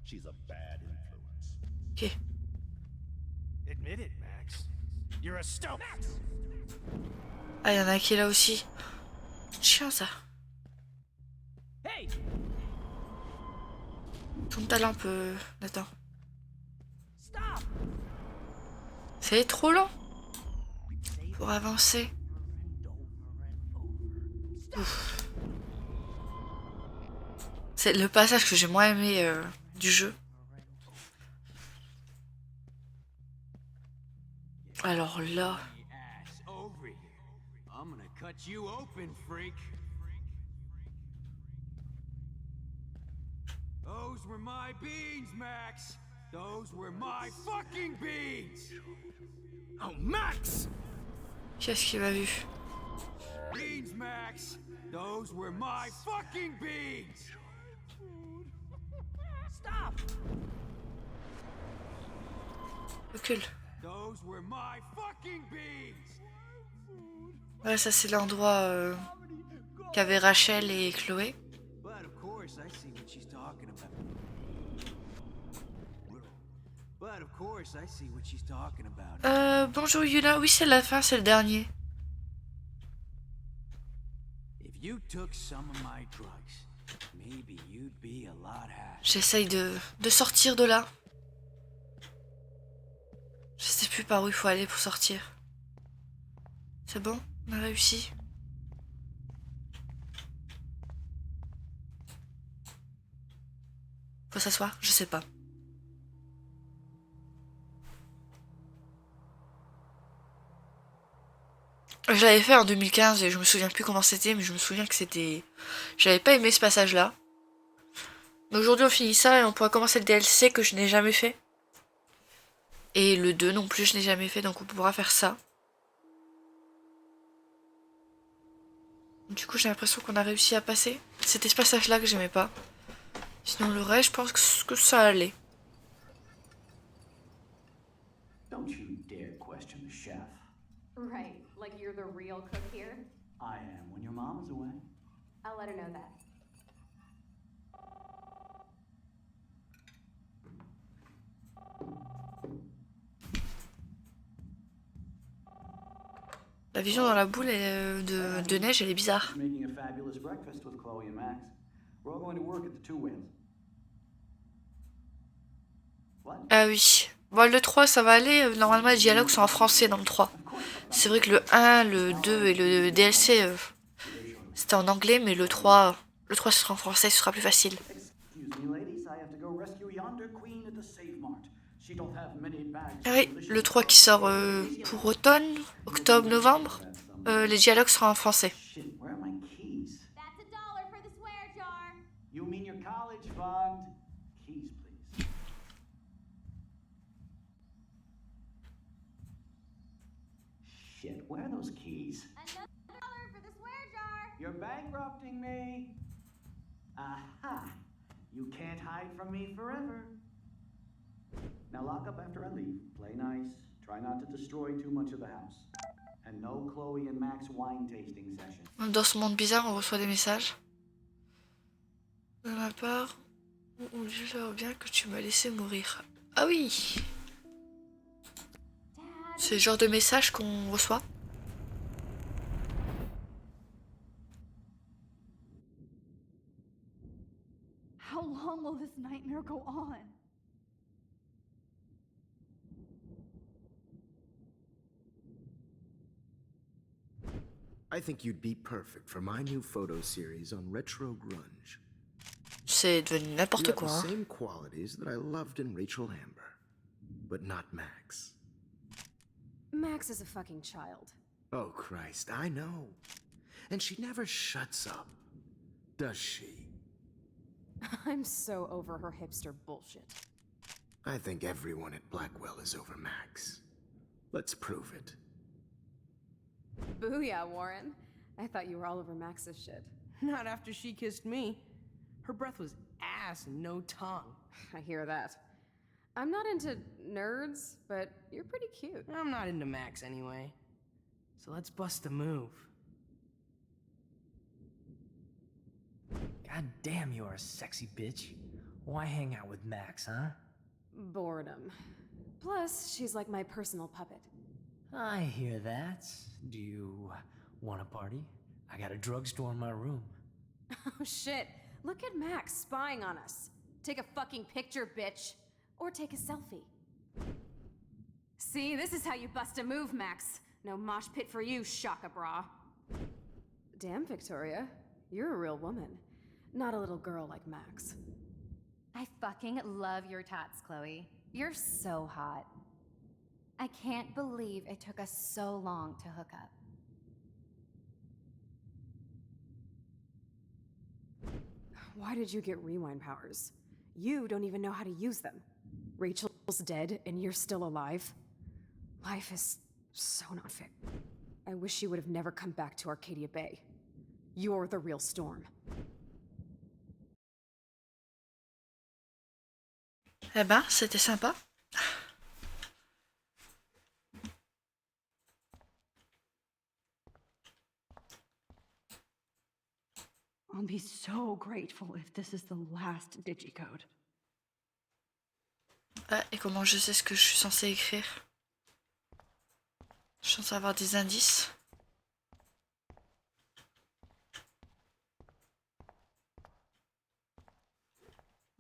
She's a bad influence. Ok. Admit it, Max. You're a stump. Ah, il y en a qui est là aussi. Chien ça. Hey. Tourne ta lampe, Nathan. C'est trop lent pour avancer. Ouf. C'est le passage que j'ai moins aimé du jeu. Alors là. Those were my beans, Max. Those were my fucking beans. Oh, Max! Qu'est-ce qu'il m'a vu? Beans, Max. Those were my fucking beans. Stop. Recule. Those were my fucking beans. Ouais, ça c'est l'endroit qu'avaient Rachel et Chloé. But of course, I see what she's talking about. But of course, I see what she's talking about. Bonjour Yuna, oui c'est la fin, c'est le dernier. If you took some of my drugs, maybe you'd be a lot happier. J'essaye de sortir de là. Je sais plus par où il faut aller pour sortir. C'est bon, on a réussi. Faut s'asseoir, je sais pas. Je l'avais fait en 2015 et je me souviens plus comment c'était, mais je me souviens que c'était... J'avais pas aimé ce passage-là. Mais aujourd'hui on finit ça et on pourra commencer le DLC que je n'ai jamais fait. Et le 2 non plus je n'ai jamais fait, donc on pourra faire ça. Du coup j'ai l'impression qu'on a réussi à passer. C'était ce passage-là que j'aimais pas. Sinon le reste, je pense que ça allait. Don't you dare question the chef. Right, like you're the real cook here? I am when your mom is away. I'll let her know that. La vision dans la boule de neige, elle est bizarre. Making a fabulous breakfast with Chloe and Max. going to work at the Two Whales? What? Ah oui. Bon, le 3, ça va aller. Normalement, les dialogues sont en français dans le 3. C'est vrai que le 1, le 2 et le DLC, c'était en anglais, mais le 3 sera en français, ce sera plus facile. Excuse me, ladies, I have to go rescue yonder queen at the Save Mart. She don't have many bags. Ah oui, le 3 qui sort pour automne, octobre, novembre, les dialogues seront en français. Shit, where are my keys? That's $1 for the swear jar. You mean your college fund? Keys, please. Shit, where are those keys? Another $1 for the swear jar. You're bankrupting me. Aha. You can't hide from me forever. Now lock up after I leave. Play nice. Try not to destroy too much of the house. And no Chloe and Max wine tasting session. Dans ce monde bizarre, on reçoit des messages. De ma part, ou j'aimerais bien que tu m'as laissé mourir. Ah oui! C'est le genre de message qu'on reçoit. How long will this nightmare go on? I think you'd be perfect for my new photo series on retro grunge. C'est devenu n'importe You quoi. have the Hein. same qualities that I loved in Rachel Amber, but not Max. Max is a fucking child. Oh Christ, I know. And she never shuts up, does she? I'm so over her hipster bullshit. I think everyone at Blackwell is over Max. Let's prove it. Booyah, Warren. I thought you were all over Max's shit. Not after she kissed me. Her breath was ass and no tongue. I hear that. I'm not into nerds, but you're pretty cute. I'm not into Max anyway. So let's bust a move. God damn, you are a sexy bitch. Why hang out with Max, huh? Boredom. Plus, she's like my personal puppet. I hear that. Do you want a party? I got a drugstore in my room. Oh shit. Look at Max spying on us. Take a fucking picture, bitch. Or take a selfie. See, this is how you bust a move, Max. No mosh pit for you, Shaka Bra. Damn, Victoria. You're a real woman. Not a little girl like Max. I fucking love your tots, Chloe. You're so hot. I can't believe it took us so long to hook up. Why did you get rewind powers? You don't even know how to use them. Rachel's dead and you're still alive. Life is so not fair. I wish you would have never come back to Arcadia Bay. You're the real Storm. Eh ben, c'était sympa. I'll be so grateful if this is the last digicode. Ah, et comment je sais ce que je suis censée écrire? Je suis censée avoir des indices.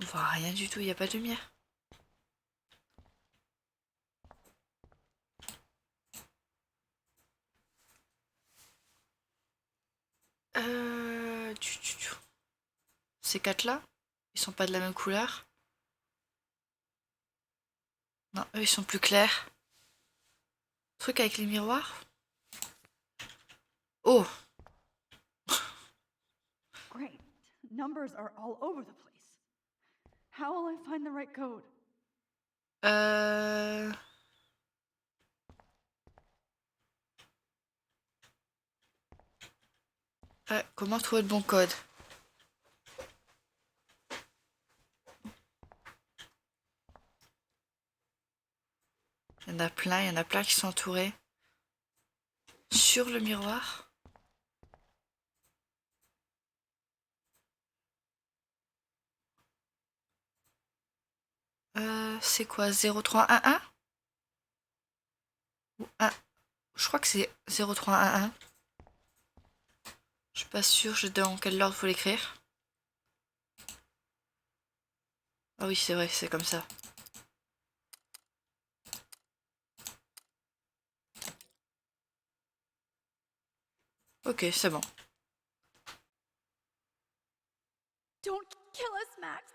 On voit rien du tout, il n'y a pas de lumière. Ces quatre-là, ils sont pas de la même couleur. Non, eux ils sont plus clairs. Truc avec les miroirs. Oh! Great. Numbers are all over the place. How will I find the right code? Comment trouver le bon code? Il y en a plein qui sont entourés. Sur le miroir. C'est quoi? 0311? Ou 1? Je crois que c'est 0311. Je suis pas sûre dans quel ordre faut l'écrire. Ah oui, c'est vrai, c'est comme ça. Ok, c'est bon. Don't kill us, Max.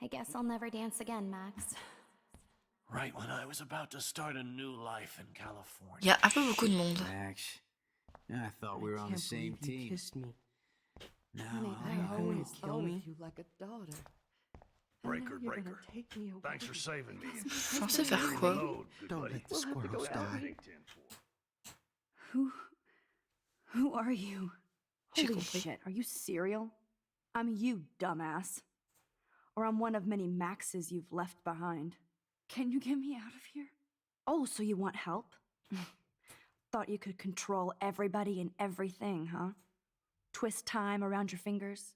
I guess I'll never dance again, Max. Right when I was about to start a new life in California. Il y a un peu beaucoup de monde. Max, I thought we were on the same team. Kissed me. Now I going always to kill thought me? of you like a daughter. Breaker, You're gonna breaker. take me away. Thanks for saving me. Censé faire quoi? Reload, good Don't buddy. let the We'll have to squirrels go down. die. Who are you? J'ai Holy compris. shit, are you serial? I'm you, dumbass. Or I'm one of many Maxes you've left behind. Can you get me out of here? Oh, so you want help? Thought you could control everybody and everything, huh? Twist time around your fingers?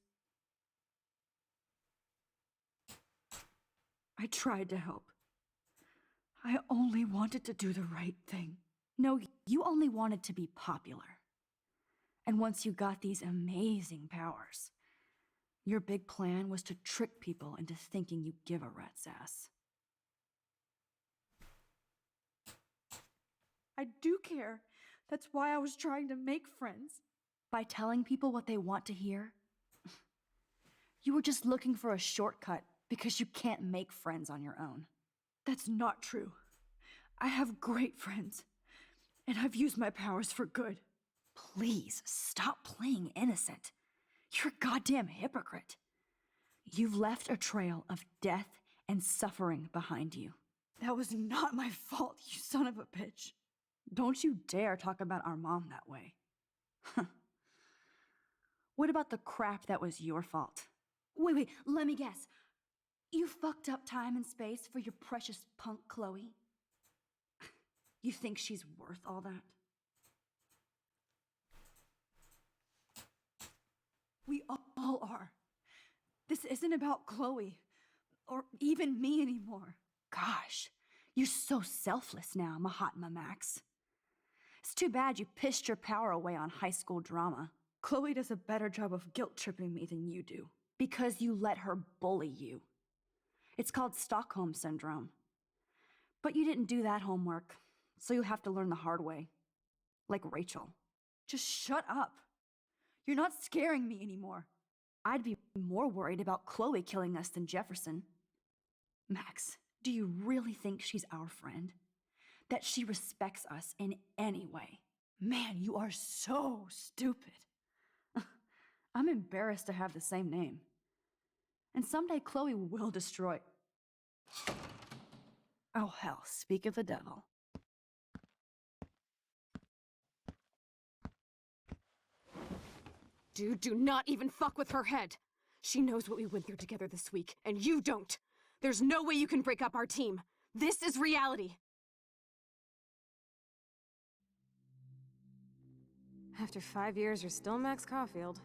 I tried to help. I only wanted to do the right thing. No, you only wanted to be popular. And once you got these amazing powers, your big plan was to trick people into thinking you give a rat's ass. I do care. That's why I was trying to make friends. By telling people what they want to hear? You were just looking for a shortcut because you can't make friends on your own. That's not true. I have great friends, and I've used my powers for good. Please, stop playing innocent. You're a goddamn hypocrite. You've left a trail of death and suffering behind you. That was not my fault, you son of a bitch. Don't you dare talk about our mom that way. What about the crap that was your fault? Wait, let me guess. You fucked up time and space for your precious punk Chloe? You think she's worth all that? We all are. This isn't about Chloe, or even me anymore. Gosh, you're so selfless now, Mahatma Max. It's too bad you pissed your power away on high school drama. Chloe does a better job of guilt-tripping me than you do, because you let her bully you. It's called Stockholm Syndrome. But you didn't do that homework, so you'll have to learn the hard way. Like Rachel. Just shut up. You're not scaring me anymore. I'd be more worried about Chloe killing us than Jefferson. Max, do you really think she's our friend? That she respects us in any way? Man, you are so stupid. I'm embarrassed to have the same name. And someday Chloe will destroy... Oh hell, speak of the devil. Dude, do not even fuck with her head. She knows what we went through together this week, and you don't. There's no way you can break up our team. This is reality. After 5 years, you're still Max Caulfield.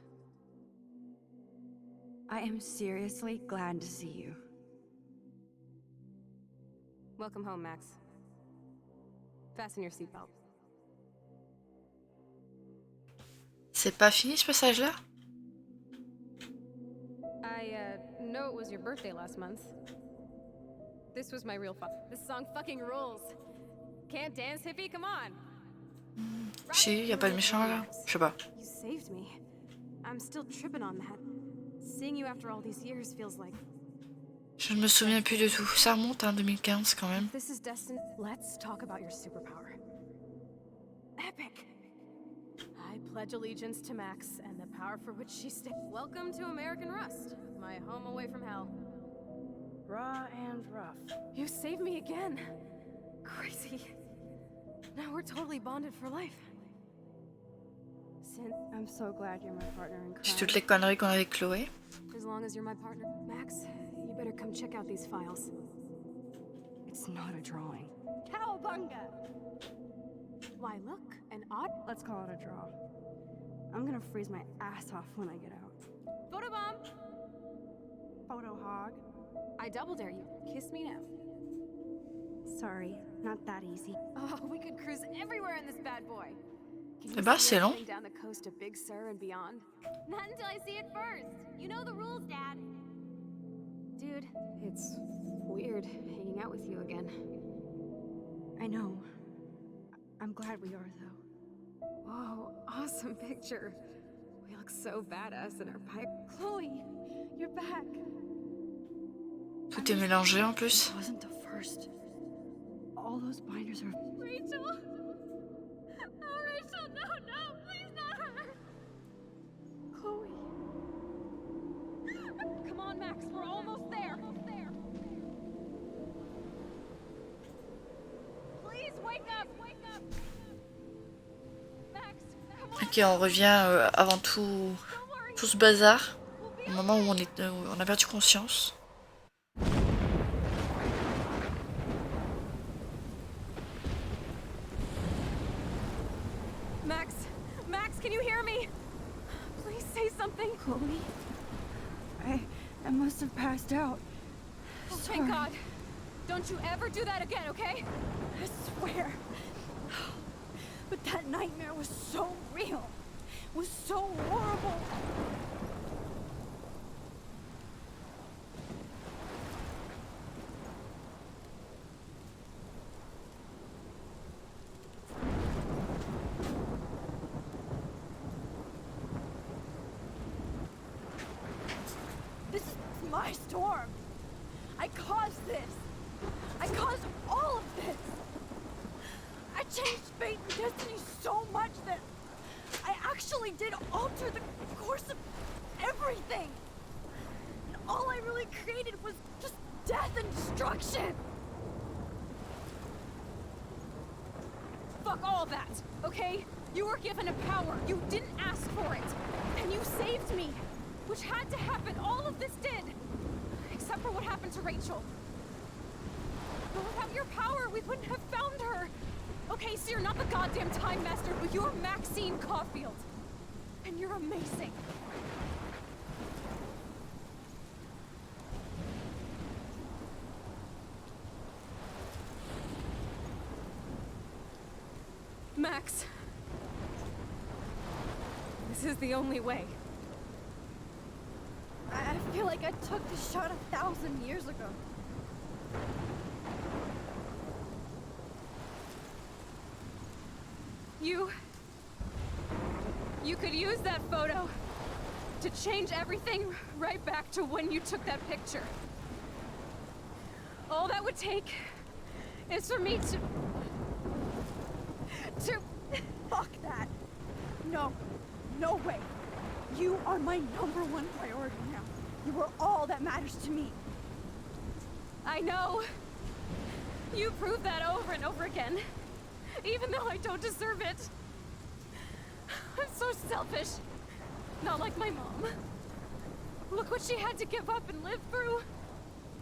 I am seriously glad to see you. Welcome home, Max. Fasten your seatbelt. C'est pas fini ce passage-là? I know it was your birthday last month. This was my real This song fucking rules. Can't dance, hippie? Come on. Si, y a pas de méchant là? Je sais pas. You saved me. I'm still tripping on that. Seeing you after all these years feels like... Je ne me souviens plus de tout. Ça remonte à 2015 quand même. This is destined. Let's talk about your superpower. Epic. I pledge allegiance to Max and the power for which she stands. Welcome to American Rust, my home away from hell. Raw and rough. You saved me again. Crazy. Now we're totally bonded for life. Sin, I'm so glad you're my partner in crime. C'est toutes les conneries qu'on a avec Chloé. As long as you're my partner, Max, you better come check out these files. It's not a drawing. Cowabunga! Why, look, an odd... Let's call it a draw. I'm gonna freeze my ass off when I get out. Photobomb! Photo hog. I double dare you. Kiss me now. Sorry, not that easy. Oh, we could cruise everywhere in this bad boy. Eh bah, c'est long. Down the coast of Big Sur and beyond. Not until I see it first. You know the rules, Dad. dude. It's weird hanging out with you again. I know. I'm glad we are, though. Whoa, awesome picture. We look so badass in our pipe. Chloe, you're back. Tout est mélangé en plus. It wasn't the first. All those binders are... Rachel! Oh, Rachel, no, please not her! Chloe. Come on, Max, we're almost there. Please wake up! Max, come on. Ok, on revient avant tout ce bazar. Au moment où on a perdu conscience. Max, can you hear me? Please say something. Chloe? I must have passed out. Oh, thank God. Don't you ever do that again, okay? I swear. But that nightmare was so real. Was so horrible. This is my storm. I caused this. I caused all of this. I changed fate and destiny so much that I actually did alter the course of everything. And all I really created was just death and destruction. Fuck all that, okay? You were given a power. You didn't ask for it. And you saved me. Which had to happen. All of this did. Except for what happened to Rachel. But without your power, we wouldn't have found her. Okay, so you're not the goddamn Time Master, but you're Maxine Caulfield. And you're amazing. Max. This is the only way. I feel like I took the shot 1,000 years ago. You could use that photo to change everything right back to when you took that picture. All that would take is for me to... Fuck that. No. No way. You are my #1 priority now. You are all that matters to me. I know. You prove that over and over again. Even though I don't deserve it. I'm so selfish. Not like my mom. Look what she had to give up and live through.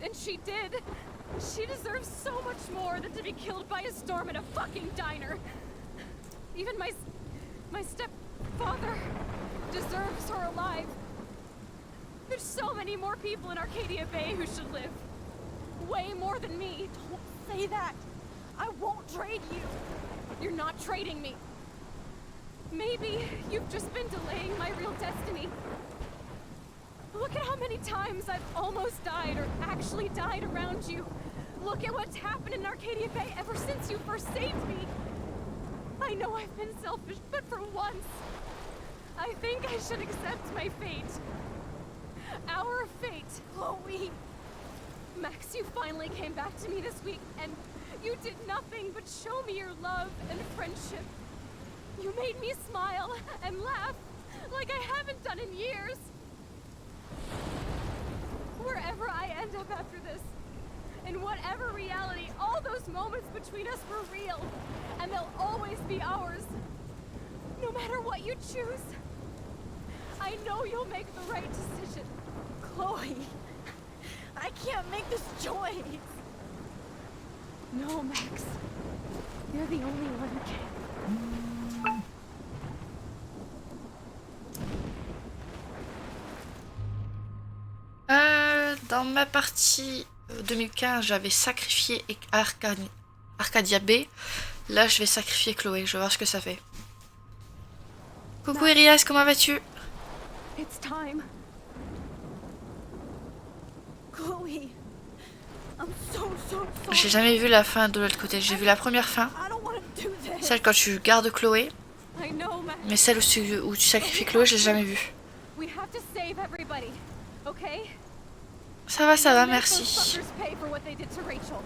And she did. She deserves so much more than to be killed by a storm in a fucking diner. Even my stepfather deserves her alive. There's so many more people in Arcadia Bay who should live. Way more than me. Don't say that. I won't trade you. You're not trading me. Maybe you've just been delaying my real destiny. Look at how many times I've almost died or actually died around you. Look at what's happened in Arcadia Bay ever since you first saved me. I know I've been selfish, but for once, I think I should accept my fate. Our fate. Chloe. Max, you finally came back to me this week, and you did nothing but show me your love and friendship. You made me smile and laugh like I haven't done in years. Wherever I end up after this, in whatever reality, all those moments between us were real, and they'll always be ours. No matter what you choose, I know you'll make the right decision. Chloe, I can't make this choice. No, Max. You're the only one who can. Dans ma partie 2015, j'avais sacrifié Arcadia Bay. Là, je vais sacrifier Chloé. Je vais voir ce que ça fait. Coucou Irias, comment vas-tu? It's time. Chloe. I'm so sorry. J'ai jamais vu la fin de l'autre côté. J'ai vu la première fin, I don't want to do this. celle quand tu gardes Chloé, I know, Max. mais celle où tu sacrifies Chloé, je l'ai jamais vue. We have to save everybody, okay? Ça va, merci. Those fuckers pay for what they did to Rachel.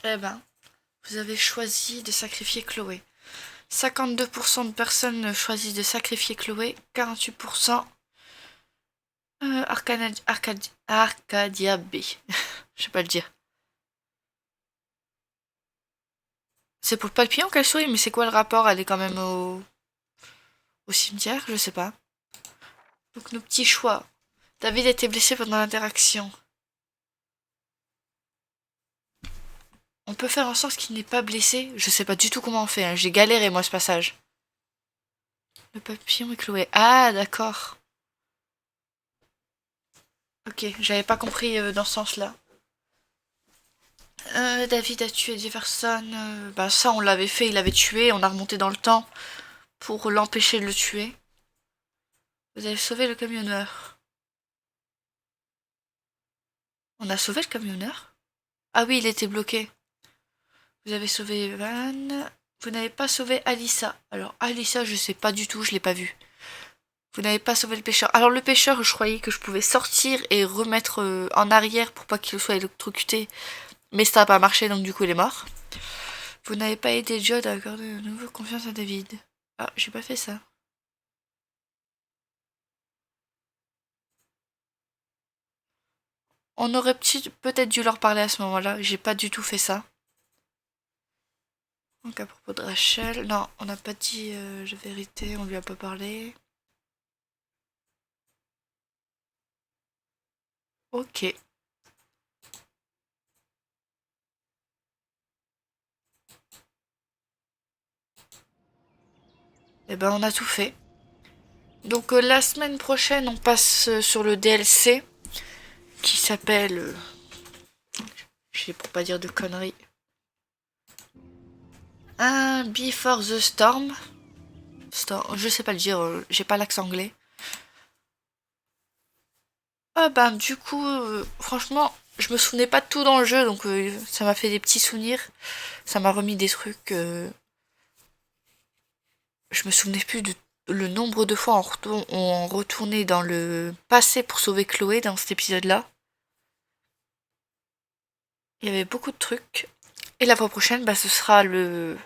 Eh ben, vous avez choisi de sacrifier Chloé. 52% de personnes choisissent de sacrifier Chloé, 48% Arcadia B. Je sais pas le dire. C'est pour le papillon qu'elle sourit, mais c'est quoi le rapport? Elle est quand même au cimetière, je sais pas. Donc nos petits choix. David a été blessé pendant l'interaction. On peut faire en sorte qu'il n'est pas blessé. Je sais pas du tout comment on fait, hein. J'ai galéré moi ce passage. Le papillon et Chloé. Ah d'accord. Ok, j'avais pas compris dans ce sens-là. David a tué Jefferson. Bah ça on l'avait fait, il l'avait tué. On a remonté dans le temps pour l'empêcher de le tuer. Vous avez sauvé le camionneur. On a sauvé le camionneur? Ah oui, il était bloqué. Vous avez sauvé Evan. Vous n'avez pas sauvé Alyssa. Alors Alyssa, je sais pas du tout, je l'ai pas vu. Vous n'avez pas sauvé le pêcheur. Alors le pêcheur, je croyais que je pouvais sortir et remettre en arrière pour pas qu'il soit électrocuté. Mais ça n'a pas marché, donc du coup il est mort. Vous n'avez pas aidé Jod à accorder de nouveau confiance à David. Ah, j'ai pas fait ça. On aurait peut-être dû leur parler à ce moment-là. J'ai pas du tout fait ça. Donc à propos de Rachel, non, on n'a pas dit la vérité, on lui a pas parlé. Ok. Eh ben on a tout fait. Donc la semaine prochaine, on passe sur le DLC qui s'appelle... je sais pour pas dire de conneries. Un Before the Storm. Je sais pas le dire, j'ai pas l'accent anglais. Ah ben du coup, franchement, je me souvenais pas de tout dans le jeu, donc ça m'a fait des petits souvenirs. Ça m'a remis des trucs... Je me souvenais plus de le nombre de fois on retournait dans le passé pour sauver Chloé dans cet épisode-là. Il y avait beaucoup de trucs. Et la fois prochaine, bah, ce sera le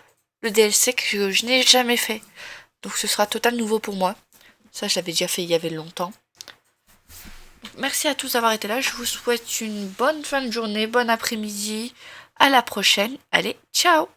DLC que je n'ai jamais fait. Donc ce sera total nouveau pour moi. Ça, je l'avais déjà fait il y avait longtemps. Merci à tous d'avoir été là. Je vous souhaite une bonne fin de journée, bon après-midi. À la prochaine. Allez, ciao!